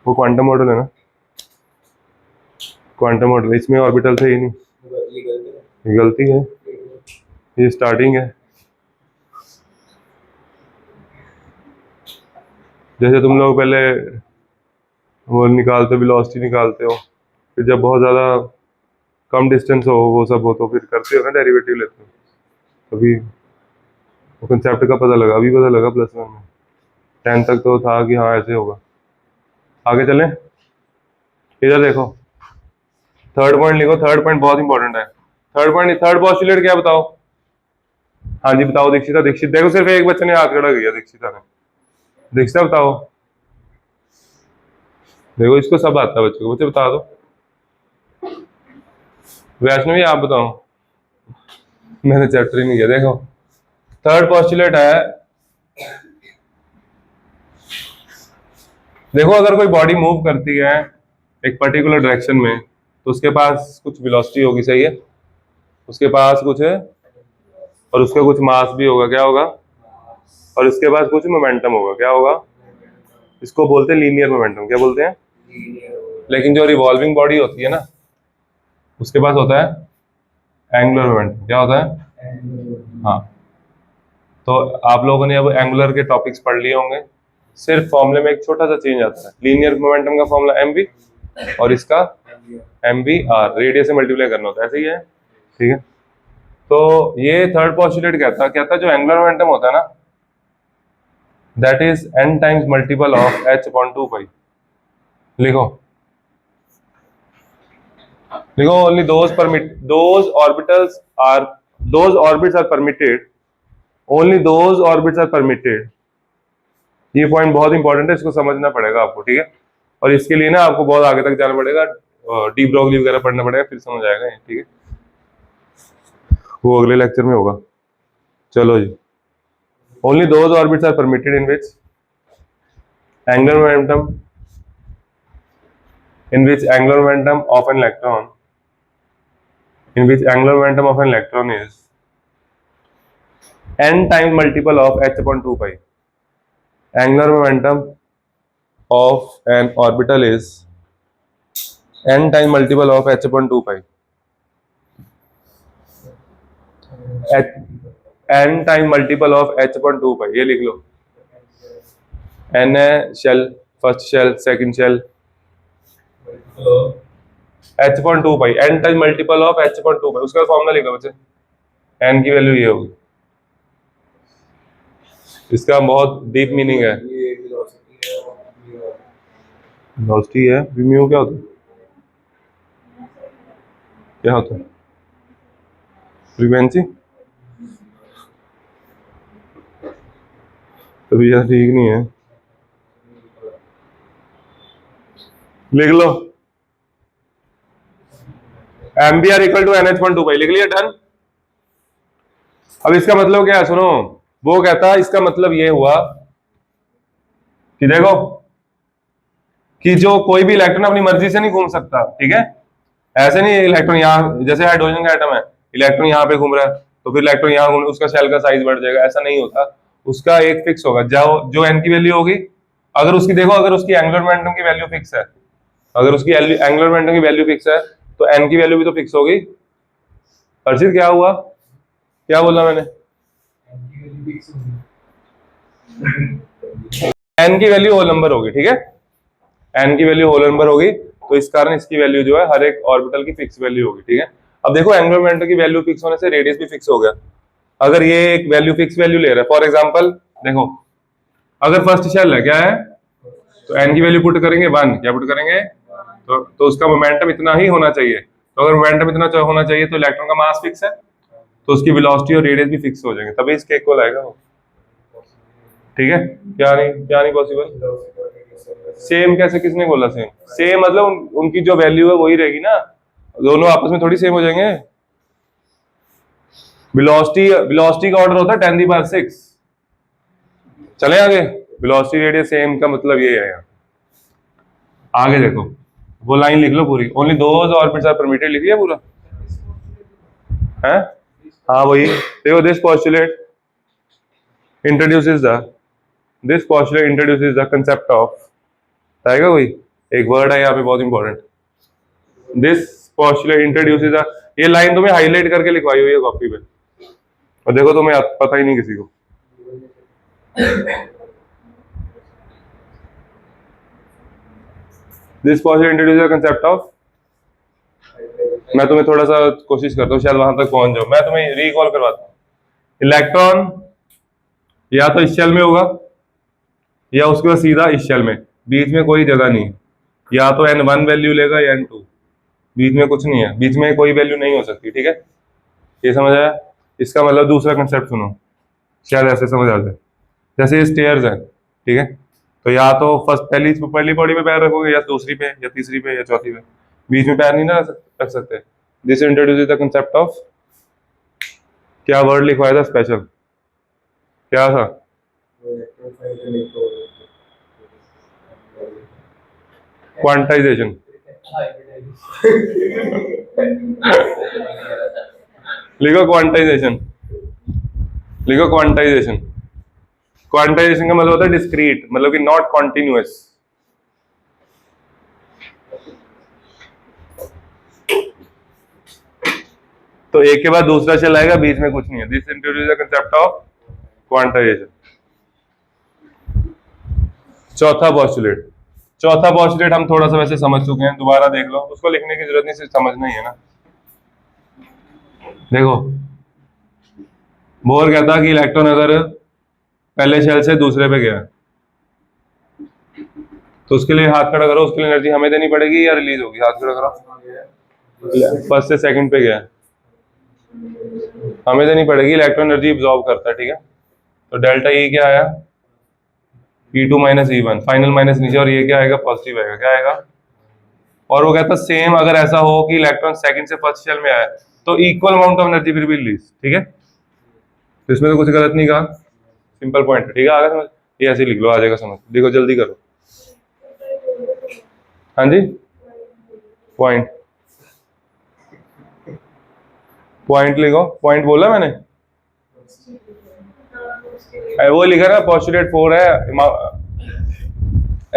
वो क्वांटम मॉडल है ना. क्वांटम मॉडल, इसमें ऑर्बिटल थे ही नहीं. ये गलती है, ये स्टार्टिंग है. जैसे तुम लोग पहले वो निकालते, वेलोसिटी निकालते हो, फिर जब बहुत ज़्यादा कम डिस्टेंस हो वो सब हो तो फिर करते हो ना, डेरिवेटिव लेते हो. अभी वो कंसेप्ट का पता लगा, अभी पता लगा +1 में. 10 तक तो था कि हाँ ऐसे होगा. आगे चलें. इधर देखो, थर्ड पॉइंट लिखो. थर्ड पॉइंट बहुत इंपॉर्टेंट है. थर्ड पॉइंट, थर्ड पॉस्टुलेट क्या बताओ? हाँ जी बताओ. दीक्षिता, दीक्षित देखो, सिर्फ एक बच्चे ने हाथ खड़ा किया, दीक्षिता ने. दीक्षिता बताओ. देखो इसको सब आता है बच्चों को, बच्चे बता दो. वैष्णवी आप बताओ, मैंने चैप्टर ही नहीं किया. देखो थर्ड पॉस्टुलेट है. देखो अगर कोई बॉडी मूव करती है एक पर्टिकुलर डायरेक्शन में तो उसके पास कुछ वेलोसिटी होगी, सही है. उसके पास कुछ है और उसका कुछ मास भी होगा. क्या होगा? और इसके पास कुछ मोमेंटम होगा. क्या होगा? इसको बोलते हैं लीनियर मोमेंटम. क्या बोलते हैं? लेकिन जो रिवॉल्विंग बॉडी होती है ना, उसके पास होता है एंगुलर मोमेंटम. क्या होता है? हाँ, तो आप लोगों ने अब एंगुलर के टॉपिक्स पढ़ लिए होंगे. सिर्फ फॉर्मूले में एक छोटा सा चेंज आता है. लीनियर मोमेंटम का फॉर्मूला mv और इसका mvr, रेडियस से मल्टीप्लाई करना होता है. ऐसे ही है. ठीक है, तो ये थर्ड पॉस्टुलेट कहता है जो एंगुलर मोमेंटम होता है ना, that is n times multiple of h/2π. लिखो लिखो only those orbits are permitted, only those orbits are permitted. ये पॉइंट बहुत इंपॉर्टेंट है, इसको समझना पड़ेगा आपको. ठीक है, और इसके लिए ना आपको बहुत आगे तक जाना पड़ेगा, डी ब्रोगली वगैरह पढ़ना पड़ेगा, फिर समझ आएगा. ठीक है, वो अगले लेक्चर में होगा. चलो जी. Only those orbits are permitted in which angular momentum of an electron is n times multiple of h/2π. Angular momentum of an orbital is n times multiple of h/2π. n times multiple of h/2π. ये लिख लो. n है shell, first shell, second shell, h/2π, n time multiple of h/2π. उसका formula लिख लो बच्चे. n की value ये होगी. इसका बहुत डीप मीनिंग है. वेलोसिटी है, म्यू क्या होता है? क्या होता है? फ्रीक्वेंसी. तभी यह ठीक नहीं है. लिख लो MBR इक्वल टू NH/2π. लिख लिया? डन. अब इसका मतलब क्या है सुनो. वो कहता है इसका मतलब ये हुआ कि देखो कि जो कोई भी इलेक्ट्रॉन अपनी मर्जी से नहीं घूम सकता. ठीक है, ऐसे नहीं इलेक्ट्रॉन यहाँ, जैसे हाइड्रोजन का एटम है, इलेक्ट्रॉन यहाँ पे घूम रहा है तो फिर इलेक्ट्रॉन यहाँ घूम, उसका शेल का साइज बढ़ जाएगा. ऐसा नहीं होता. उसका एक फिक्स होगा. जो n की वैल्यू होगी, अगर उसकी देखो, अगर उसकी एंगुलर मोमेंटम की वैल्यू फिक्स है, अगर उसकी एंगुलर मोमेंटम की वैल्यू फिक्स है तो n की वैल्यू भी तो फिक्स होगी. अर्षित क्या हुआ? क्या बोला मैंने? n की वैल्यू होल नंबर होगी. ठीक है, n की वैल्यू होल नंबर होगी, तो इस कारण इसकी वैल्यू जो है हर एक ऑर्बिटल की फिक्स वैल्यू होगी, ठीक है। अब देखो एंगुलर मोमेंटम की वैल्यू फिक्स होने से रेडियस भी फिक्स हो गया। अगर ये एक वैल्यू फिक्स वैल्यू ले रहा है, फॉर एग्जांपल देखो, अगर फर्स्ट शेल है क्या है, तो n की वैल्यू पुट करेंगे 1, क्या पुट करेंगे, तो उसका मोमेंटम इतना ही होना चाहिए। तो अगर मोमेंटम इतना होना चाहिए तो इलेक्ट्रॉन का मास फिक्स है, तो उसकी वेलोसिटी और रेडियस भी फिक्स हो जाएंगे, तभी इसके इक्वल आएगा वो, ठीक है। क्या नहीं पॉसिबल? सेम कैसे, किसने बोला सेम? सेम मतलब उनकी जो वैल्यू है वही रहेगी ना, दोनों आपस में थोड़ी सेम हो जाएंगे। वेलोसिटी का ऑर्डर होता है 10⁶। चले आगे, वेलोसिटी रेडियस सेम का मतलब ये है। आगे देखो, वो लाइन लिख लो पूरी, only those orbits are permitted, लिखिए पूरा है। हाँ वही देखो, this postulate introduces the concept of, आएगा वही, एक वर्ड है यहाँ पे बहुत important, this postulate introduces the, ये लाइन तुम्हें हाईलाइट करके लिखवाई हुई है कॉपी पे, और देखो तुम्हें पता ही नहीं किसी को। This postulate introduces the concept of, मैं तुम्हें थोड़ा सा कोशिश करता हूँ शायद वहां तक पहुंच जाओ, मैं तुम्हें रिकॉल करवाता हूँ। इलेक्ट्रॉन या तो इस शेल में होगा या उसके बाद सीधा इस शेल में, बीच में कोई जगह नहीं है, या तो n1 वैल्यू लेगा या n2, बीच में कुछ नहीं है, बीच में कोई वैल्यू नहीं हो सकती, ठीक है। ये समझ आया? इसका मतलब दूसरा कंसेप्ट सुनो, शायद ऐसे समझ आ जाए। जैसे ये स्टेयर्स है, ठीक है, तो या तो फर्स्ट पहली पौड़ी पे पैर रखोगे, या दूसरी पे, या तीसरी पे, या चौथी पे, बीच में पैर नहीं ना रख सकते। This introduces the concept of, क्या वर्ड लिखवाया था स्पेशल, क्या था? क्वांटाइजेशन। लिखो क्वांटाइजेशन, लिखो क्वांटाइजेशन। क्वांटाइजेशन का मतलब होता है डिस्क्रीट, मतलब कि नॉट कॉन्टिन्यूअस। तो एक के बाद दूसरा शेल आएगा, बीच में कुछ नहीं है। This introduce the concept of quantization. चौथा पोस्टुलेट हम थोड़ा सा वैसे समझ चुके हैं, दोबारा देख लो, उसको लिखने की जरूरत नहीं, सिर्फ समझना ही है ना। देखो, बोर कहता कि इलेक्ट्रॉन अगर पहले शेल से दूसरे पे गया तो उसके लिए हाथ खड़ा करो, उसके लिए एनर्जी हमें देनी पड़ेगी या रिलीज होगी? हाथ खड़ा करो। फर्स्ट से सेकंड पे गया, हमें देनी पड़ेगी, इलेक्ट्रॉन एनर्जी एब्जॉर्ब करता है, ठीक है। तो डेल्टा ई क्या आया, E2 minus E1, final minus नीचे, और ये क्या आएगा, पॉजिटिव आएगा, क्या आएगा। और वो कहता सेम अगर ऐसा हो कि इलेक्ट्रॉन सेकंड से फर्स्ट शेल में आया तो इक्वल अमाउंट ऑफ एनर्जी फिर भी रिलीज, ठीक है। तो इसमें तो कुछ गलत नहीं कहा, सिंपल पॉइंट है, ठीक है। आगे समझ, ये ऐसे लिख लो, आ जाएगा समझ। देखो जल्दी करो, हाँ जी, पॉइंट लिखो, पॉइंट बोला मैंने, वो लिखा ना, पोस्टुलेट 4 है,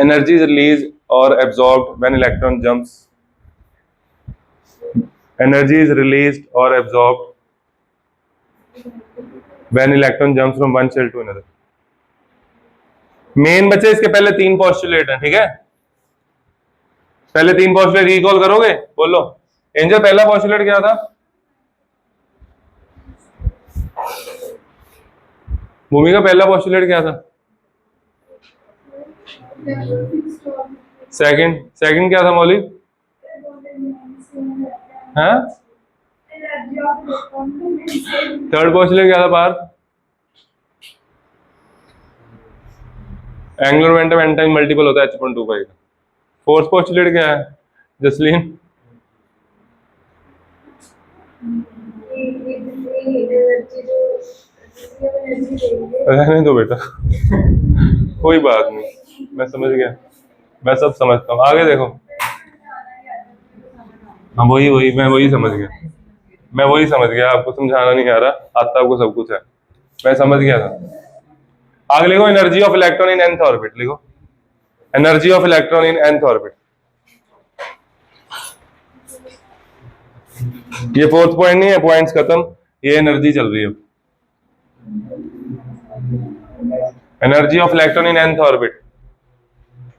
एनर्जी इज रिलीज और absorbed when electron jumps, energy is released और absorbed when electron jumps from one shell to another. मेन बच्चे इसके पहले 3 पोस्टुलेट हैं, ठीक है। पहले 3 पोस्टुलेट रिकॉल करोगे, बोलो। एंजल, पहला पोस्टुलेट क्या था? भूमि का पहला पोस्टुलेट क्या था? सेकंड क्या था मौलिक? हाँ, थर्ड पोस्टुलेट क्या था Parth? Angular momentum n time multiple होता है h.25 का। फोर्थ पोस्टुलेट क्या है जसलीन? रहने दो बेटा, कोई बात नहीं, मैं समझ गया, मैं सब समझता हूँ। आगे देखो, हाँ वही मैं वही समझ गया, आपको समझाना नहीं आ रहा, आता आपको सब कुछ है, मैं समझ गया था। आगे लिखो, energy of electron in nth orbit, लिखो energy of electron in nth orbit. ये फोर्थ पॉइंट नहीं है, पॉइंट्स खत्म, ये एनर्जी चल रही है। Energy of electron in nth orbit,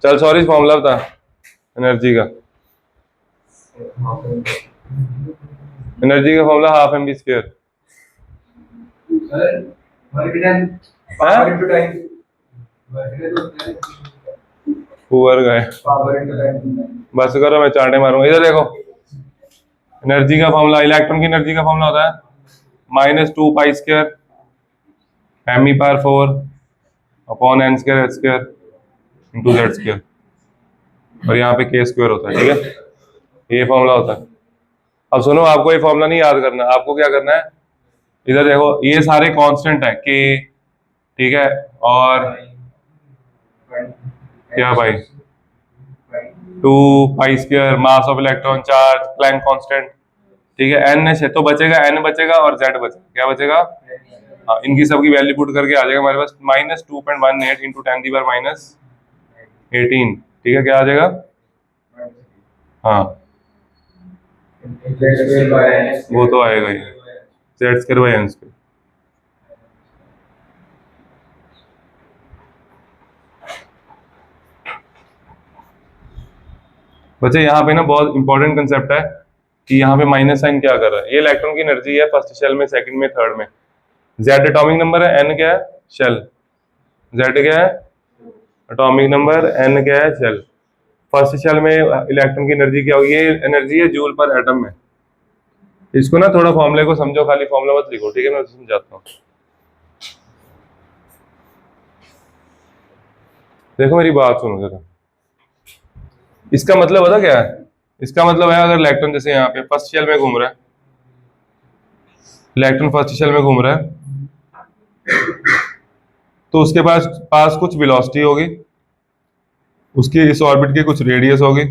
चल सॉरी फॉर्मूला था, एनर्जी का formula half m v square. पुअर गए, बस करो, मैं चांटे मारूंगा। इधर देखो, एनर्जी का फॉर्मूला, इलेक्ट्रॉन की एनर्जी का फॉर्मूला होता है -2 pi square M E power 4 upon N square H square into Z square, और यहाँ पे के स्क्वायर होता है, ठीक है। ये फॉर्मूला होता है। अब सुनो, आपको ये फॉर्मूला नहीं याद करना, आपको क्या करना है, इधर देखो, ये सारे कांस्टेंट है के, ठीक है, और क्या भाई 2 pi square mass of electron charge Planck constant, ठीक है। एन है तो बचेगा, एन बचेगा और जेड बचेगा, क्या बचेगा, हाँ, इनकी सबकी वैल्यू पुट करके आ जाएगा हमारे पास -2.18 इंटू 10⁻−18, ठीक है। क्या आ जाएगा, हाँ वो तो आएगा ही, Z square by N square. बच्चे यहाँ पे ना बहुत इंपॉर्टेंट कंसेप्ट है कि यहाँ पे माइनस साइन क्या कर रहा है। ये इलेक्ट्रॉन की एनर्जी है फर्स्ट शेल में, सेकंड में, थर्ड में। जेड एटॉमिक नंबर है, एन क्या है शेल, जेड क्या है एटॉमिक नंबर, एन क्या है शेल। फर्स्ट शेल में इलेक्ट्रॉन की एनर्जी क्या होगी, ये एनर्जी है जूल पर एटम में। इसको ना थोड़ा फॉर्मूले को समझो, खाली फॉर्मूला मत लिखो, ठीक है, मैं समझाता हूँ। देखो मेरी बात सुनो जरा, इसका मतलब पता क्या है, इसका मतलब है अगर इलेक्ट्रॉन जैसे यहाँ पे फर्स्ट शेल में घूम रहा है, इलेक्ट्रॉन फर्स्ट शेल में घूम रहा है, तो उसके पास कुछ वेलोसिटी होगी, उसकी इस ऑर्बिट की कुछ रेडियस होगी,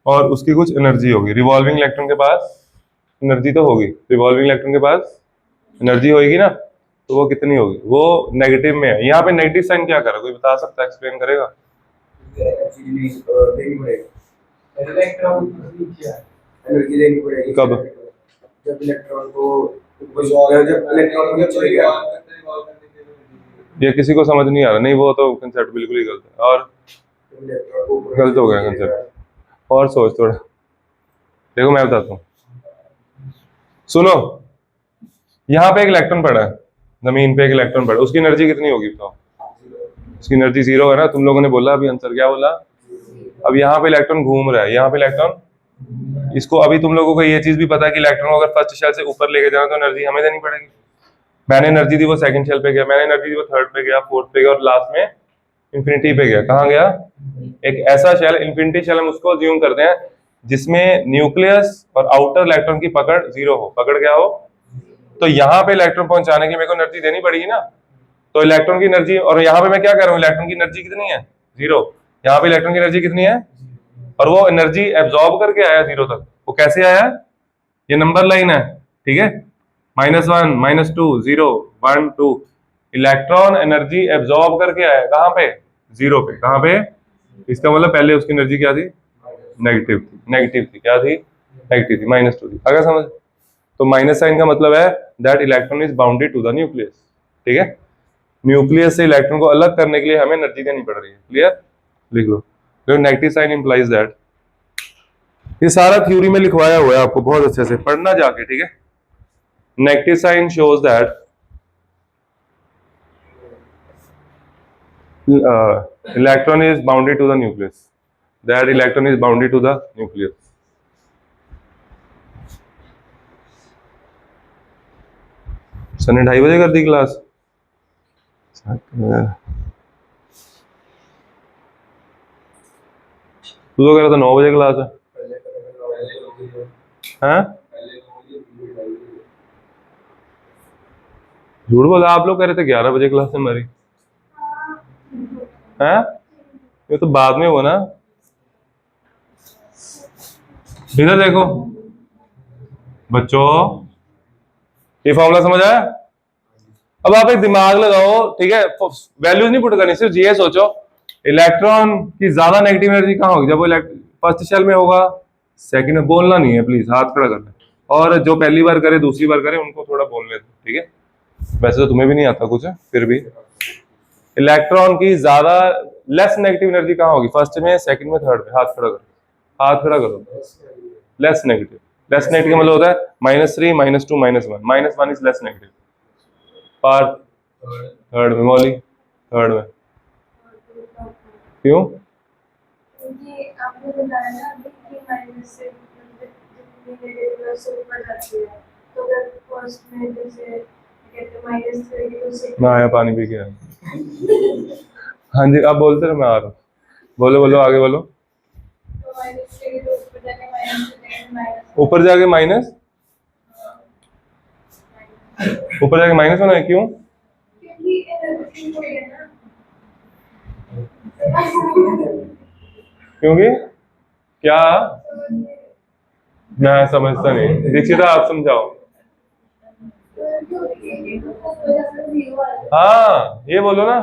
और उसकी कुछ एनर्जी होगी। रिवॉल्विंग इलेक्ट्रॉन के पास एनर्जी तो होगी, रिवॉल्विंग इलेक्ट्रॉन के पास एनर्जी होगी ना, तो वो कितनी होगी, वो नेगेटिव में है। यहाँ पे नेगेटिव साइन क्या कर रहा है, कोई बता सकता है, एक्सप्लेन करेगा। कब, जब इलेक्ट्रॉन को ये किसी को समझ नहीं आ रहा, नहीं वो तो कंसेप्ट बिल्कुल ही गलत है, और गलत हो गया कंसेप्ट, और सोच थोड़ा। देखो मैं बताता हूँ, सुनो, यहाँ पे एक इलेक्ट्रॉन पड़ा है, जमीन पे एक इलेक्ट्रॉन पड़ा है, उसकी एनर्जी कितनी होगी बताओ, उसकी एनर्जी 0 है ना, तुम लोगों ने बोला अभी आंसर, क्या बोला। अब यहाँ पे इलेक्ट्रॉन घूम रहा है, यहाँ पे इलेक्ट्रॉन, इसको अभी तुम लोगों को ये चीज भी पता है कि इलेक्ट्रॉन को अगर फर्स्ट शेल से ऊपर लेके जाना तो एनर्जी हमें देनी पड़ेगी। मैंने एनर्जी दी वो सेकंड शेल पे गया, मैंने एनर्जी दी वो थर्ड पे गया, फोर्थ पे गया, और लास्ट में इंफिनिटी पे गया। कहाँ गया, एक ऐसा शेल, इंफिनिटी शेल हम उसको अज्यूम करते हैं जिसमें न्यूक्लियस और आउटर इलेक्ट्रॉन की पकड़ 0 हो, पकड़ क्या हो, तो यहाँ पे इलेक्ट्रॉन पहुंचाने की मेरे को एनर्जी देनी पड़ेगी ना, तो इलेक्ट्रॉन की एनर्जी, और यहाँ पे मैं क्या कर रहा हूँ, इलेक्ट्रॉन की एनर्जी कितनी है 0, यहाँ पे इलेक्ट्रॉन की एनर्जी कितनी है, और वो एनर्जी एब्जॉर्ब करके आया 0 तक। वो कैसे आया, ये नंबर लाइन है, ठीक है, -1 -2 0 1 2, इलेक्ट्रॉन एनर्जी एब्जॉर्ब करके आया कहाँ पे 0 पे, कहाँ पे, इसका मतलब पहले उसकी एनर्जी क्या थी, नेगेटिव थी, नेगेटिव थी, क्या थी, नेगेटिव थी, -2 थी। अगर समझ, तो माइनस साइन का मतलब है that electron is bounded to the nucleus, ठीक है। न्यूक्लियस से इलेक्ट्रॉन को अलग करने के लिए हमें एनर्जी देनी पड़ रही है, क्लियर, लिख लो। नेगेटिव साइन इंप्लाइज दैट, ये सारा थ्योरी में लिखवाया हुआ है, आपको बहुत अच्छे से पढ़ना जाके, ठीक है। Negative sign shows that electron is bounded to the nucleus, that electron is bounded to the nucleus. Sir ने 2:30 बजे कर दी क्लास, तू तो कह रहा था 9 बजे क्लास है, हैं? झूठ बोला, आप लोग कह रहे थे 11 बजे क्लास है हमारी, हैं? ये तो बाद में हुआ ना। इधर देखो बच्चों, ये फॉर्मूला समझ आया। अब आप एक दिमाग लगाओ, ठीक है, वैल्यूज नहीं पुट करनी, सिर्फ ये सोचो इलेक्ट्रॉन की ज्यादा नेगेटिव एनर्जी कहाँ होगी, जब वो फर्स्ट शेल में होगा, सेकंड में, बोलना नहीं है प्लीज, हाथ खड़ा करना है, और जो पहली बार करे दूसरी बार करे उनको थोड़ा बोलने दो, ठीक है। वैसे तो तुम्हें भी नहीं आता कुछ, फिर भी इलेक्ट्रॉन की ज्यादा लेस नेगेटिव एनर्जी कहाँ होगी, फर्स्ट में, सेकंड में, थर्ड में, हाथ खड़ा करो। हाथ खड़ा करो, लेस नेगेटिव। लेस नेगेटिव का मतलब होता है -3 -2 -1, -1 is less negative. Parth third में, मौली थर्ड में, क्यों? क्योंकि आपने बताया ना अभी कि माइनस से जितनी नेगेटिव से ऊपर जाती है, तो अगर फर्स्ट में जैसे कहते -3 तो से मैं आया पानी पी के आया। हाँ जी, आप बोलते रहो, मैं आ रहा हूँ। बोलो बोलो, आगे बोलो। तो -3 तो ऊपर जाके माइनस ऊपर जाके माइनस, ऊपर जाके माइनस होना है, क्यों? क्योंकि एनर्जी कोई है ना। क्योंकि क्या? मैं समझता नहीं, दीक्षिता आप समझाओ। हाँ ये बोलो ना,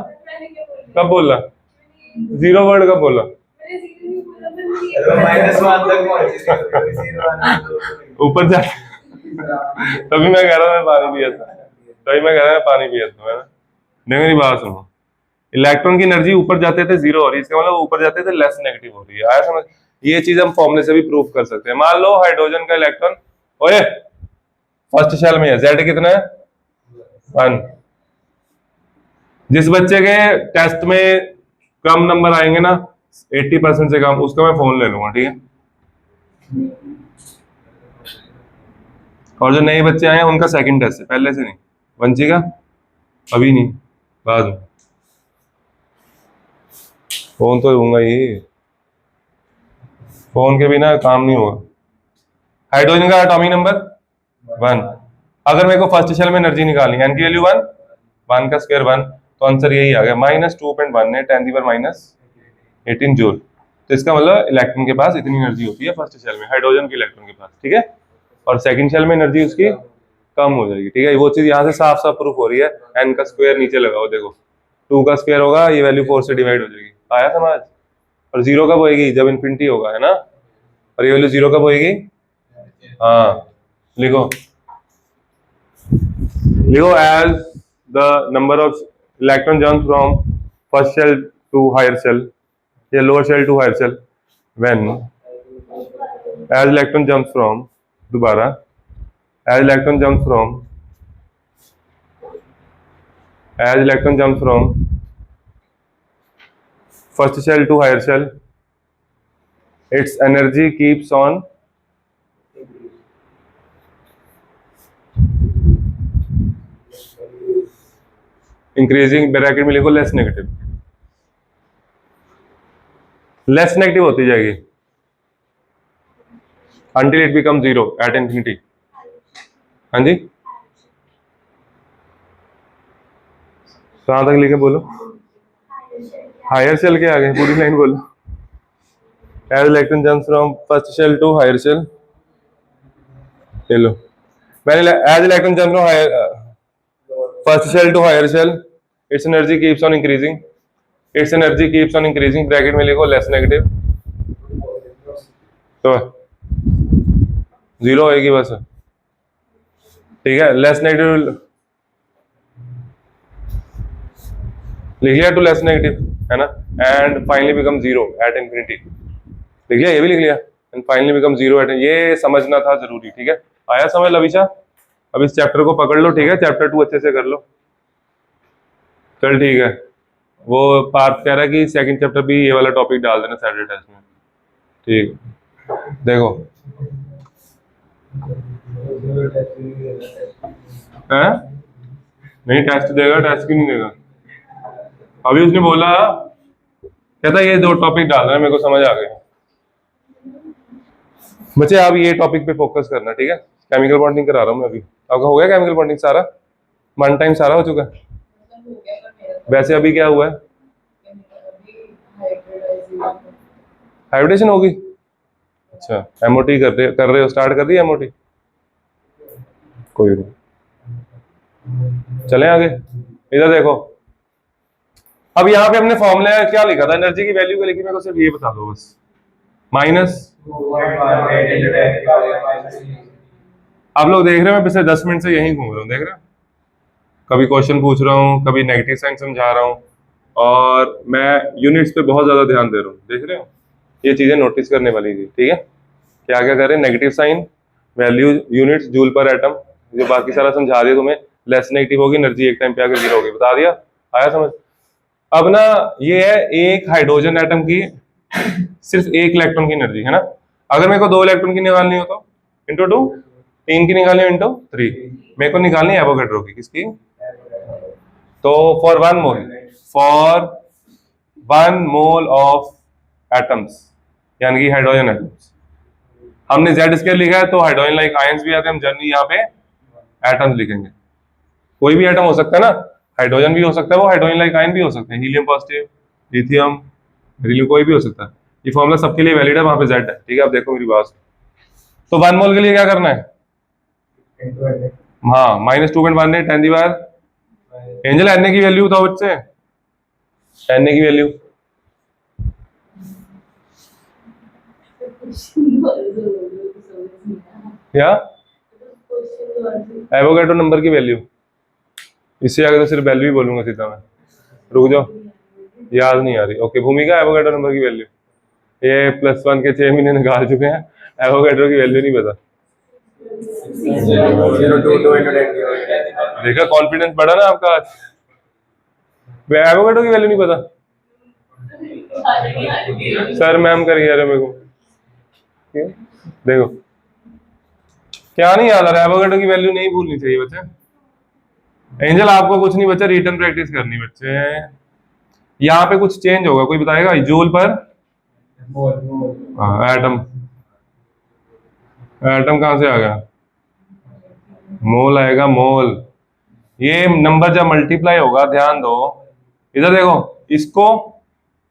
कब बोला? जीरो वर्ड कब बोला? -1 तक पहुंचे। ऊपर जा, तभी मैं कह रहा था मैं पानी पिया था, तभी मैं कह रहा था पानी पिया था, है ना? नहीं मेरी बात सुनो, इलेक्ट्रॉन की एनर्जी ऊपर जाते थे जीरो हो रही है, इसका मतलब ऊपर जाते थे लेस नेगेटिव हो रही है। आया समझ? ये चीज हम फॉर्मूले से भी प्रूव कर सकते हैं। मान लो हाइड्रोजन का इलेक्ट्रॉन, ओए फर्स्ट शेल में है, Z कितना है? 1। जिस बच्चे के टेस्ट में कम नंबर आएंगे ना, 80% से कम, उसका मैं फोन ले लूंगा, ठीक है? और जो नए बच्चे आए हैं उनका सेकंड टेस्ट है, पहले से नहीं। वंची का अभी नहीं, बाद में। फोन तो लूंगा ही, फोन के बिना काम नहीं होगा। हाइड्रोजन का एटॉमिक नंबर 1। अगर मेरे को फर्स्ट शेल में एनर्जी निकालनी है, एन की वैल्यू 1, 1 का स्क्वायर 1, तो आंसर यही आ गया, -2.1 है 10⁻⁻18 जूल। तो इसका मतलब इलेक्ट्रॉन के पास इतनी एनर्जी होती है फर्स्ट शेल में, हाइड्रोजन के इलेक्ट्रॉन के पास, ठीक है? और सेकंड शेल में एनर्जी उसकी कम हो जाएगी, ठीक है? वो चीज यहाँ से साफ साफ प्रूफ हो रही है। एन का स्क्वायर नीचे लगाओ, देखो 2 का स्क्वायर होगा, ये वैल्यू 4 से डिवाइड हो जाएगी। आया समझ? और जीरो कब होएगी? जब इन्फिनिटी होगा, है ना? और ये वैल्यू जीरो कब होएगी? हाँ लिखो, लिखो as the number of electron jump from first shell to higher shell या lower shell to higher shell when as electron jump from, दोबारा, as electron jump from first shell to higher shell, its energy keeps on increasing, bracket में लिखो less negative, less negative होती जाएगी until it becomes zero at infinity। हाँ जी, कहाँ तक लिखे बोलो? हायर शेल के आगे पूरी लाइन बोलो। As electron jumps from first shell to higher shell, चलो मैंने as electron jump from first shell to higher shell, its energy keeps on increasing, its energy keeps on increasing, bracket में लिखो less negative, तो zero होएगी बस, ठीक है? Less negative लिख लिया, टू लेस नेगेटिव, है ना? And finally become zero at infinity, लिख लिया, ये भी लिख लिया, and finally become zero at, ये समझना था जरूरी, ठीक है? आया समझ लविशा? अब इस चैप्टर को पकड़ लो, ठीक है? चैप्टर 2 अच्छे से कर लो, चल ठीक है। वो पार्थ कह रहा है कि सेकंड चैप्टर भी ये वाला टॉपिक डाल देना सैटरडे टेस्ट में, ठीक? देखो है, नहीं टेस्ट देगा, टेस्ट क्यों नहीं देगा? अभी उसने बोला, कहता ये 2 टॉपिक डालना है, मेरे को समझ आ गई। बच्चे आप ये टॉपिक पे फोकस करना, ठीक है? केमिकल बॉन्डिंग करा रहा हूँ मैं अभी। आपका हो गया केमिकल बॉन्डिंग सारा? वन टाइम सारा हो चुका है? वैसे अभी क्या हुआ है? हाइब्रिडेशन होगी? अच्छा, एमओटी कर रहे हो, स्टार्ट कर दी एमओटी? कोई नहीं, चलें आगे। इधर देखो, अब यहाँ पे हमने फॉर्मूला क्या लिखा था, एनर्जी की वैल्यू क्या लिखी, मेरे को सिर्फ ये बता दो बस। माइनस, आप लोग देख रहे हो मैं पिछले 10 मिनट से यहीं घूम रहा हूँ, देख रहे हो? कभी क्वेश्चन पूछ रहा हूँ, कभी नेगेटिव साइन समझा रहा हूँ, और मैं यूनिट्स पे बहुत ज्यादा ध्यान दे रहा हूँ, देख रहे हो? ये चीजें नोटिस करने वाली थी, ठीक है। क्या क्या करें, negative sign, value units joule per atom, जो बाकी सारा समझा दिया तुम्हें। लेस नेगेटिव होगी एनर्जी एक टाइम पे आकर जीरो होगी, बता दिया, आया समझ। अब ना ये है एक हाइड्रोजन एटम की सिर्फ एक इलेक्ट्रॉन की एनर्जी है ना। अगर मेरे को 2 इलेक्ट्रॉन की निकालनी हो तो इंटू 2, 3 की निकालनी हो इंटू 3, मेरे को निकालनी है एवोगैड्रो की, किसकी। तो फॉर 1 मोल ऑफ एटम्स, यानी कि हाइड्रोजन एटम्स, हमने जेड स्केयर लिखा है तो हाइड्रोजन लाइक आयंस भी आते हैं, हम जनरली यहाँ पे एटम्स लिखेंगे। कोई भी एटम हो सकता है ना, हाइड्रोजन भी हो सकता है, वो हाइड्रोजन लाइक आयन भी हो सकते हैं, हीलियम पॉजिटिव, लिथियम, बेरिलियम, कोई भी हो सकता है। ये फॉर्मूला सबके लिए वैलिड है, वहां पे जेड है, ठीक है। अब देखो मेरी बात, तो 1 मोल के लिए क्या करना है, हाँ -2.18 10 दी पावर, एंजल एन की वैल्यू बताओ बच्चे, एन की वैल्यू क्या, एवोगैड्रो नंबर की वैल्यू, इससे आगे तो सिर्फ वैल्यू ही बोलूंगा सीधा मैं, रुक जाओ, याद नहीं आ रही। ओके, भूमिका एवोगैड्रो नंबर की वैल्यू, ये +1 के 6 महीने निकाल चुके हैं, एवोगैड्रो की वैल्यू नहीं पता। 0.22 into 10 देखा, कॉन्फिडेंस बढ़ा ना आपका आज। एवोगैड्रो की वैल्यू नहीं पता, सर मैम कर रहे मेरे को, देखो क्या नहीं याद आ रहा है, एवोगैड्रो की वैल्यू नहीं भूलनी चाहिए बच्चे। एंजल आपको कुछ नहीं बच्चा, रिटर्न प्रैक्टिस करनी बच्चे। यहाँ पे कुछ चेंज होगा, कोई बताएगा, जूल पर एटम, एटम कहां से आ गया, मोल आएगा, मोल। ये नंबर जब मल्टीप्लाई होगा, ध्यान दो इधर देखो, इसको,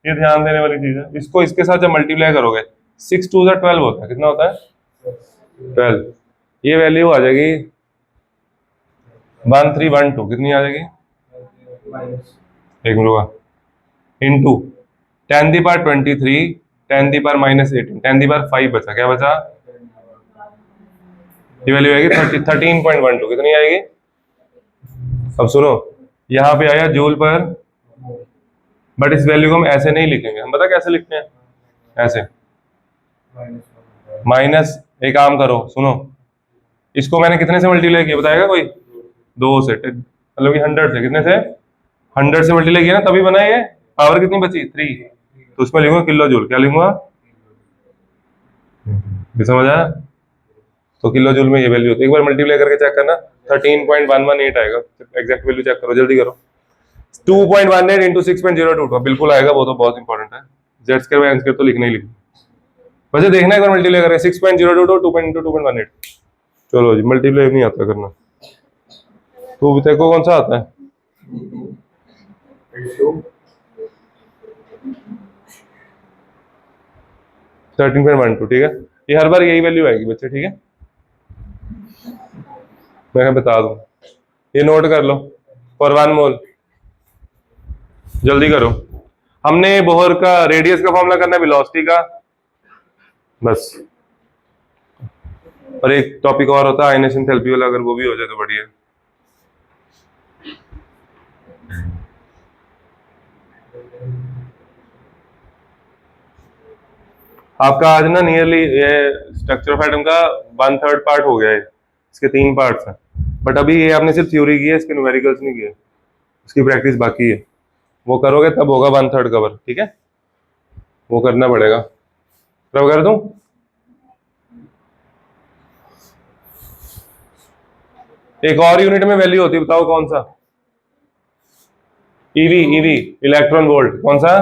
ये ध्यान देने वाली चीज है, इसको इसके साथ जब मल्टीप्लाई करोगे 6 2 12 होता है, कितना होता है 12, ये वैल्यू आ जाएगी 1312, कितनी आ जाएगी, एक minute, into 10 the power 23, 10 the power -18, 10 the power 5 बचा, क्या बचा, ये वैल्यू आएगी 13.12, कितनी आएगी। अब सुनो, यहाँ पे आया जूल पर, बट इस वैल्यू को हम ऐसे नहीं लिखेंगे, हम पता कैसे लिखते हैं, ऐसे माइनस, एक काम करो सुनो, इसको मैंने कितने से मल्टीप्लाई किया बताएगा कोई, 2 से, मतलब कि 100 से, कितने से 100 से मल्टीप्लाई किया ना, तभी बना ये, पावर कितनी बची 3, तो उसमें लिखूंगा किलो जूल, क्या लिखूंगा, ये समझ आया। तो किलो जूल में ये वैल्यू होती है, एक बार मल्टीप्लाई करके चेक करना, 13.118 आएगा, एग्जैक्ट वैल्यू चेक करो, जल्दी करो, 2.18 इंटू 6.02, बिल्कुल आएगा, वो तो बहुत इंपॉर्टेंट है, Z square by N square तो लिखना ही लिखना, वैसे देखना एक बार मल्टीप्लाई करके 6.022 2.18, चलो जी, मल्टीप्लाई नहीं आता करना, तो तेरे को कौन सा आता है, 13.12, ठीक है। ये हर बार यही वैल्यू आएगी बच्चे, ठीक है, मैं बता दूं, ये नोट कर लो, फॉर 1 मोल, जल्दी करो, हमने बोहर का रेडियस का फॉर्मूला करना है, वेलोसिटी का, बस। और एक टॉपिक और होता है आयनेशन एंथैल्पी वाला, अगर वो भी हो जाए तो बढ़िया। आपका आज ना नियरली ये स्ट्रक्चर ऑफ एटम का 1/3 पार्ट हो गया है, इसके 3 पार्ट्स हैं, बट अभी ये आपने सिर्फ थ्योरी की है, इसके न्यूमेरिकल्स नहीं किए, इसकी प्रैक्टिस बाकी है, वो करोगे तब होगा 1/3 कवर, ठीक है, वो करना पड़ेगा। कब कर दूं, एक और यूनिट में वैल्यू होती है, बताओ कौन सा, ईवी, ईवी इलेक्ट्रॉन वोल्ट, कौन सा,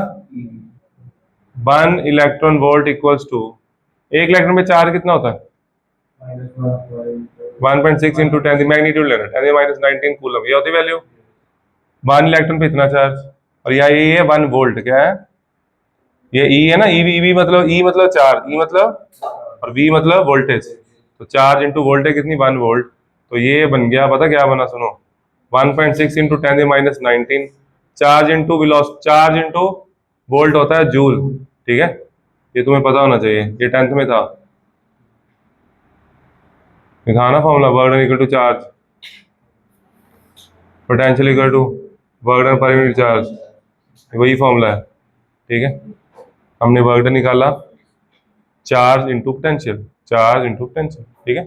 1 इलेक्ट्रॉन वोल्ट इक्वल्स टू, एक इलेक्ट्रॉन में चार्ज कितना होता है 1.6 इंटू 10 मैग्नीट्यूड लेना, 10⁻19 कूलम, ये होती वैल्यू, 1 इलेक्ट्रॉन पे इतना चार्ज, और यहाँ ये है 1 वोल्ट, क्या है ये, ई है ना, ईवी, ईवी मतलब ई मतलब चार्ज, ई मतलब, और वी मतलब वोल्टेज, तो चार्ज इंटू वोल्टेज कितनी 1 वोल्ट, तो ये बन गया, पता क्या बना, सुनो, 1.6 into 10⁻19, charge into velocity, charge into volt होता है जूल, ठीक है, ये तुम्हें पता होना चाहिए, ये 10th में था, ये था ना formula, work done equal to charge, potential equal to work done per unit charge, वही फॉर्मूला है, ठीक है। हमने वर्क डन निकाला, charge into potential, charge into potential, ठीक है।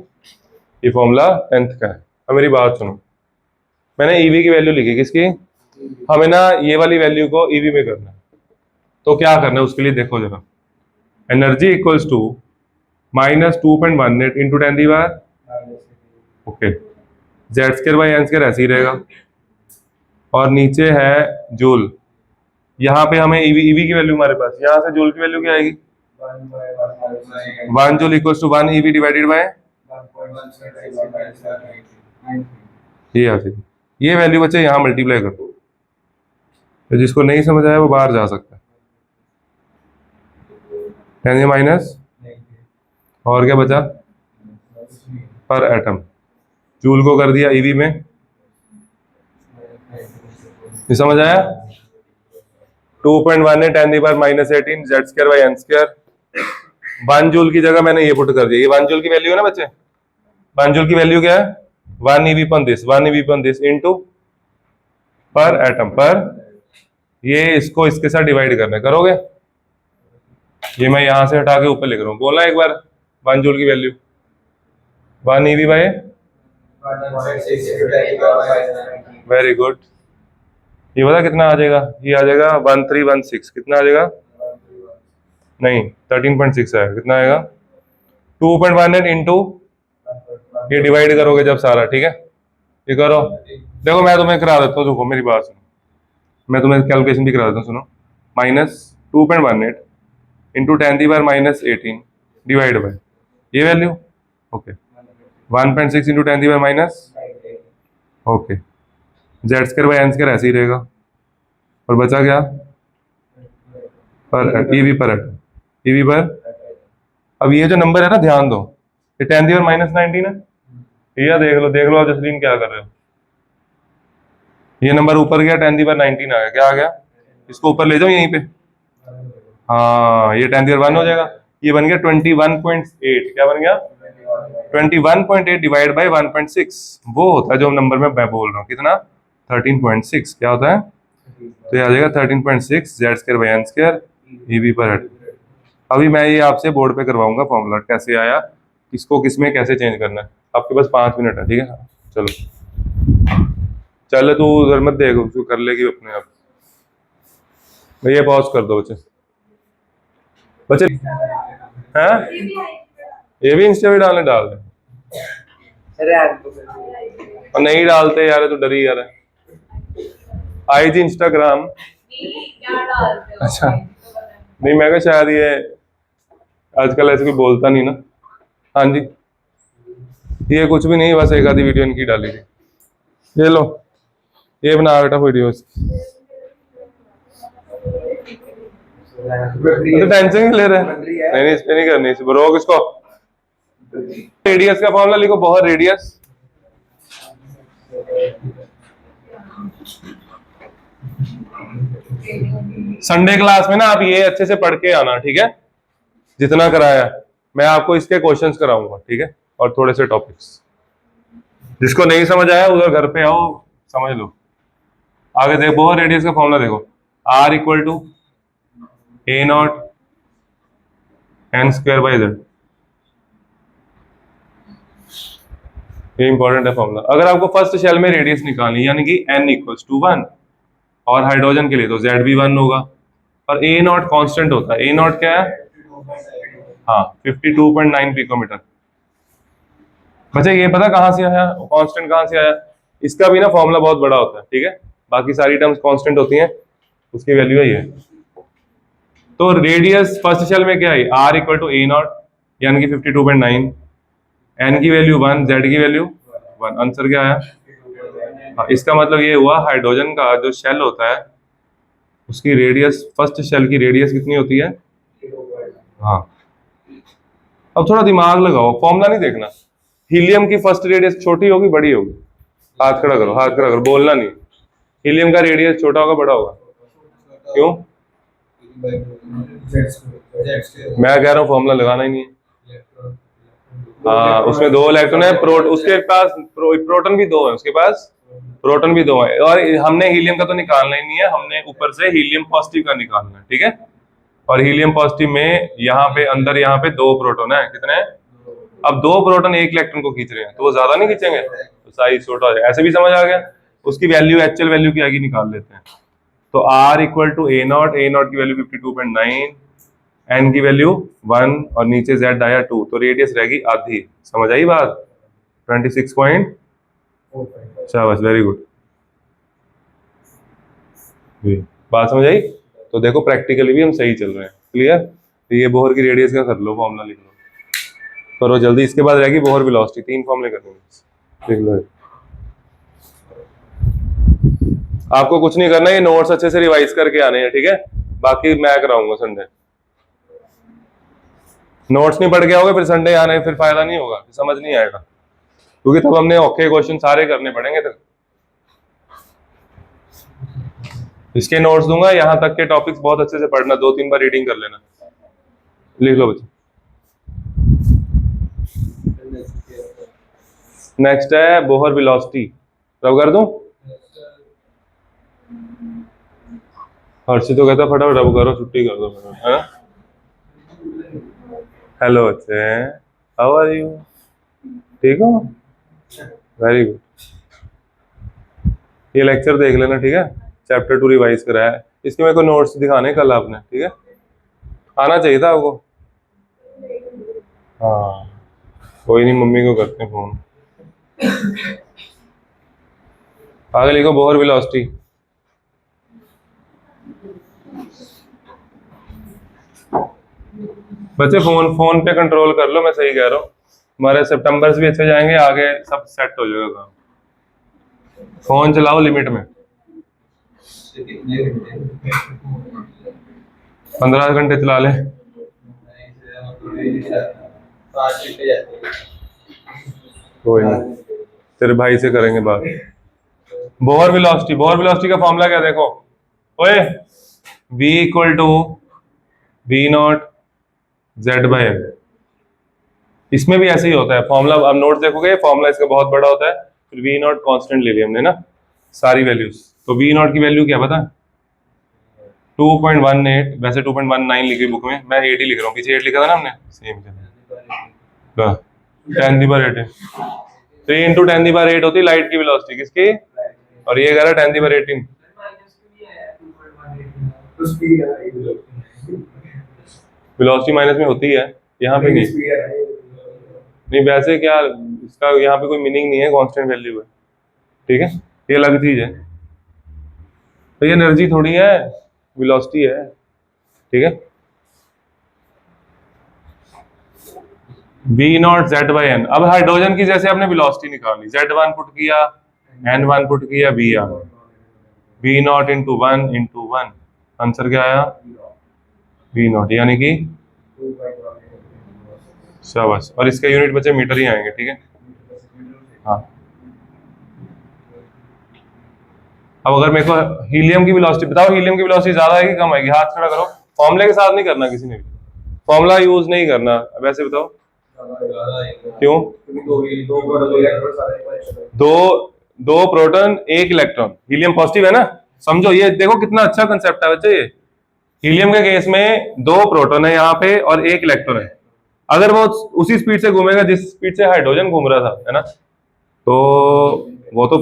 ये फॉर्मूला 10th का है। अब मेरी बात सुनो, मैंने ईवी की वैल्यू लिखी, किसकी? हमें ना ये वाली वैल्यू को ईवी में करना है, तो क्या करना है उसके लिए देखो जरा। Energy equals to -2.18 into 10 the power, okay, Z square by N square ऐसे ही रहेगा, और नीचे है जूल। यहाँ पे हमें ईवी ईवी की वैल्यू हमारे पास, यहाँ से जूल की वैल्यू क्या आएगी? 1 joule equals to 1 eV divided by, ये आ जाएगी। ये वैल्यू बच्चे यहाँ मल्टीप्लाई कर दो, तो जिसको नहीं समझ आया वो बाहर जा सकता है। 10 माइनस, और क्या बचा? पर एटम। जूल को कर दिया ईवी में, ये समझ आया? 2.18 10 the power -18 Z square by N square. 1 joule की जगह मैंने ये पुट कर दिया, ये 1 जूल की वैल्यू है ना बच्चे। 1 जूल की वैल्यू क्या है? 1 ईवी पन दिस, 1 ईवी पन दिस इनटू पर एटम पर, ये इसको इसके साथ डिवाइड करना है, करोगे? ये मैं यहां से हटा के ऊपर लिख रहा हूँ, बोला एक बार 1 जूल की value 1 EV by, very good. ये बता कितना आ जाएगा? ये आ जाएगा 1316, कितना आ जाएगा? नहीं 13.6 आएगा, कितना आएगा? 2.18 इंटू, ये डिवाइड करोगे जब सारा, ठीक है, ये करो। देखो मैं तुम्हें करा देता हूँ, देखो मेरी बात सुनो, मैं तुम्हें कैलकुलेशन भी करा देता हूँ, सुनो। -2.18 into 10 the power -18 divide by ये value, okay, 1.6 into 10 the power minus, okay, Z square by N square ऐसे ही रहेगा, और बचा क्या? पर ईवी पर एटम, ईवी पर। अब ये जो नंबर है ना, ध्यान दो, ये 10 दी पावर -19 है, ये देख लो आप जसलीन क्या कर रहे हो। ये नंबर ऊपर गया, 10 दी पावर 19 आ गया, क्या आ गया? इसको ऊपर ले जाओ यहीं पे, हाँ ये 10 दी पावर 1 हो जाएगा, ये बन गया 21.8, क्या बन गया? 21.8 डिवाइड बाई 1.6, वो होता है जो नंबर में मैं बोल रहा हूँ, कितना? 13.6, क्या होता है? तो ये आ जाएगा 13.6 Z square by N square eV per atom. अभी मैं ये आपसे बोर्ड पे करवाऊंगा फॉर्मूला कैसे आया, किसको किस में कैसे चेंज करना है। आपके पास 5 मिनट है, ठीक है, चलो चल तू उधर मत देख, उसको कर लेगी अपने आप। भैया पॉज कर दो बच्चे, बच्चे हैं ये भी इंस्टा पे डालने डाल दे, और नहीं डालते यार तो डरी यार। आईजी इंस्टाग्राम, अच्छा नहीं मैं कहा शायद ये आजकल ऐसे कोई बोलता नहीं ना। हाँ जी, ये कुछ भी नहीं, बस एक आधी वीडियो इनकी डाली थी, ये लो, ये बना बेटा वीडियो। तो टेंशन नहीं ले रहे, नहीं इस पे नहीं करनी, इस रोक इसको। रेडियस का फॉर्मूला लिखो, बहुत रेडियस, संडे क्लास में ना आप ये अच्छे से पढ़ के आना, ठीक है, जितना कराया मैं आपको इसके क्वेश्चंस कराऊंगा, ठीक है, और थोड़े से टॉपिक्स। जिसको नहीं समझ आया उधर घर पे आओ समझ लो। आगे देखो, बहुत रेडियस का फॉर्मूला देखो, R equal to A0 n square by z, ये इंपॉर्टेंट है फॉर्मूला। अगर आपको फर्स्ट शेल में रेडियस निकालनी यानी कि n इक्वल्स टू 1, और हाइड्रोजन के लिए तो Z भी 1 होगा, और A0 कांस्टेंट होता है। A0 क्या है? हाँ 52.9 पिकोमीटर। बच्चे ये पता कहाँ से आया कांस्टेंट, कहाँ से आया? इसका भी ना फॉर्मूला बहुत बड़ा होता है, ठीक है, बाकी सारी टर्म्स कांस्टेंट होती हैं, उसकी वैल्यू है ये। तो रेडियस फर्स्ट शेल में क्या है? R इक्वल टू A0 यानी कि 52.9, n की वैल्यू 1, Z की वैल्यू 1, आंसर क्या आया? हाँ, इसका मतलब ये हुआ हाइड्रोजन का जो शेल होता है उसकी रेडियस, फर्स्ट शेल की रेडियस कितनी होती है? हाँ, अब थोड़ा दिमाग लगाओ, फॉर्मूला नहीं देखना। हीलियम की फर्स्ट रेडियस छोटी होगी बड़ी होगी? हाथ खड़ा करो, हाथ खड़ा करो, बोलना नहीं। हीलियम का रेडियस छोटा होगा बड़ा होगा? क्यों? मैं कह रहा हूँ फॉर्मूला लगाना ही नहीं है। हाँ, उसमें 2 इलेक्ट्रॉन है, उसके पास प्रोटॉन भी 2 है, उसके पास प्रोटॉन भी 2 है, और हमने हीलियम का तो निकालना ही नहीं है, हमने ऊपर से हीलियम पॉजिटिव का निकालना है, ठीक है। और हीलियम पॉजिटिव में यहाँ पे अंदर यहाँ पे 2 प्रोटॉन है, कितने? अब 2 प्रोटॉन 1 इलेक्ट्रॉन को खींच रहे हैं, तो वो ज्यादा नहीं खींचेंगे, तो साइज छोटा हो जाएगा। ऐसे भी समझ आ गया। उसकी वैल्यू एचएल वैल्यू की आगे निकाल लेते हैं। तो R equal to A not की वैल्यू 52.9, एन की वैल्यू 1 और नीचे Z आया 2, तो रेडियस रहेगी आधी। समझ आई बात? 26 पॉइंट। शाबाश, वेरी गुड। बात समझ आई? तो देखो प्रैक्टिकली भी हम सही चल रहे हैं। क्लियर? तो ये बोहर की रेडियस का कर लो, फॉर्मूला लिख लो, करो जल्दी। इसके बाद रहेगी बोहर वेलोसिटी, 3 फॉर्मूले कर देंगे, लिख लो। आपको कुछ नहीं करना, ये नोट्स अच्छे से रिवाइज करके आने हैं, ठीक है? बाकी मैं कराऊंगा संडे। नोट्स नहीं पढ़ के आओगे फिर संडे आने फिर फायदा नहीं होगा, समझ नहीं आएगा, क्योंकि तब हमने ओके क्वेश्चन सारे करने पड़ेंगे। तक इसके नोट्स दूंगा, यहां तक के टॉपिक्स बहुत अच्छे से पढ़ना, 2-3 बार रीडिंग कर लेना। लिख लो बच्चे। नेक्स्ट है बोहर वेलोसिटी। रब कर दूं? हर्षित तो कहता फटाफट रब करो, छुट्टी कर दो, है? हेलो बच्चे, हाउ आर यू? ठीक हो? Very good. ये लेक्चर देख लेना, ठीक है? चैप्टर 2 रिवाइज कराया है। इसके मेरे को नोट्स दिखाने कल आपने, ठीक है? आना चाहिए था आपको। हाँ, कोई नहीं, मम्मी को करते हैं फोन। आगे लिखो बोहर वेलोसिटी। बच्चे फोन पे कंट्रोल कर लो, मैं सही कह रहा हूँ। हमारे सितंबर से भी अच्छे जाएंगे, आगे सब सेट हो जाएगा काम। फोन चलाओ लिमिट में। 15 घंटे चला ले। कोई नहीं, तेरे भाई से करेंगे बात। बोहर वेलोसिटी का फॉर्मूला क्या देखो ओए, v equal to V not Z by N. इसमें भी ऐसे ही होता है फॉर्मूला। अब नोट देखोगे, फॉर्मूला इसका बहुत बड़ा होता है। फिर वी नॉट कॉन्स्टेंट ले लिया हमने ना सारी वैल्यूज, तो वी नॉट की वैल्यू क्या पता? 2.18। वैसे 2.19 लिखी बुक में, मैं 8 ही लिख रहा हूँ, पीछे 8 लिखा था ना हमने, सेम 10⁸ है। 3 × 10⁸ होती है लाइट की वेलोसिटी, किसकी? और ये कह रहा है 10⁸। वेलोसिटी माइनस में होती है, यहाँ पे नहीं वैसे क्या इसका यहाँ पे कोई मीनिंग नहीं है, कांस्टेंट वैल्यू है, ठीक है? ये अलग चीज है, तो ये एनर्जी थोड़ी है, वेलोसिटी है, ठीक है? v not Z by N. अब हाइड्रोजन की जैसे आपने वेलोसिटी निकाली, Z1 पुट किया, N1 पुट किया, V आ गया, v नॉट इंटू 1 आंसर क्या आया? v नॉट, यानी कि शाबाश। और इसके यूनिट बचे मीटर ही आएंगे, ठीक है? हाँ। अब अगर मेरे को हीलियम की वेलोसिटी बताओ, हीलियम की वेलोसिटी ज्यादा है कि कम आएगी? हाथ खड़ा करो। फॉर्मूले के साथ नहीं करना, किसी ने भी फॉर्मूला यूज नहीं करना। वैसे बताओ क्यों? दो प्रोटॉन 1 इलेक्ट्रॉन, हीलियम पॉजिटिव है ना। समझो, ये देखो कितना अच्छा कंसेप्ट है बच्चे। ये हीलियम के केस में 2 प्रोटॉन है यहाँ पे और 1 इलेक्ट्रॉन है। अगर वो उसी स्पीड से घूमेगा जिस स्पीड से हाइड्रोजन घूम रहा था, है ना, तो वो तो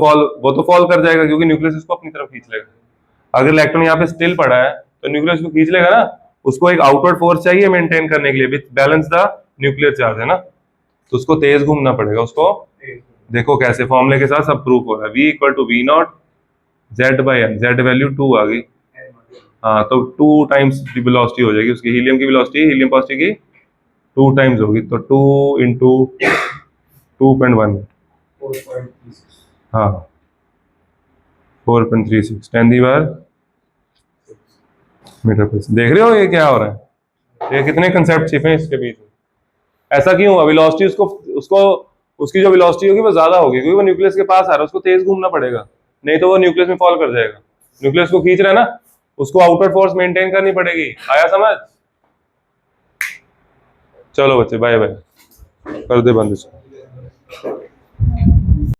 फॉल कर जाएगा, क्योंकि न्यूक्लियस उसको अपनी तरफ खींच लेगा। अगर इलेक्ट्रॉन यहाँ पे स्टिल पड़ा है तो न्यूक्लियस को खींच लेगा ना। उसको एक आउटवर्ड फोर्स चाहिए मेंटेन करने के लिए, विच बैलेंस द न्यूक्लियर चार्ज, है ना। तो उसको तेज घूमना पड़ेगा उसको। देखो कैसे फॉर्मूले के साथ सब प्रूफ हो रहा है। v equal to V not Z by N, Z value 2 आ गई। हाँ, तो 2 टाइम्स वेलोसिटी हो जाएगी उसकी। हीलियम की वेलोसिटी हीलियम पॉजिटिव की 2 टाइम्स होगी, तो 2 इंटू 2.1, हाँ 4.36 10⁻⁻⁶ मीटर पर। देख रहे हो ये क्या हो रहा है? ये कितने कंसेप्ट छिपे हैं इसके बीच में। ऐसा क्यों हुआ? वेलोसिटी उसको उसकी जो वेलोसिटी होगी वो ज्यादा होगी, क्योंकि वो न्यूक्लियस के पास आ रहा है, उसको तेज घूमना पड़ेगा, नहीं तो वो न्यूक्लियस में फॉल कर जाएगा। न्यूक्लियस को खींच रहा है ना, उसको आउटवर्ड फोर्स मेंटेन करनी पड़ेगी। आया समझ? चलो बच्चे, बाय बाय, कर दे बंद इसको।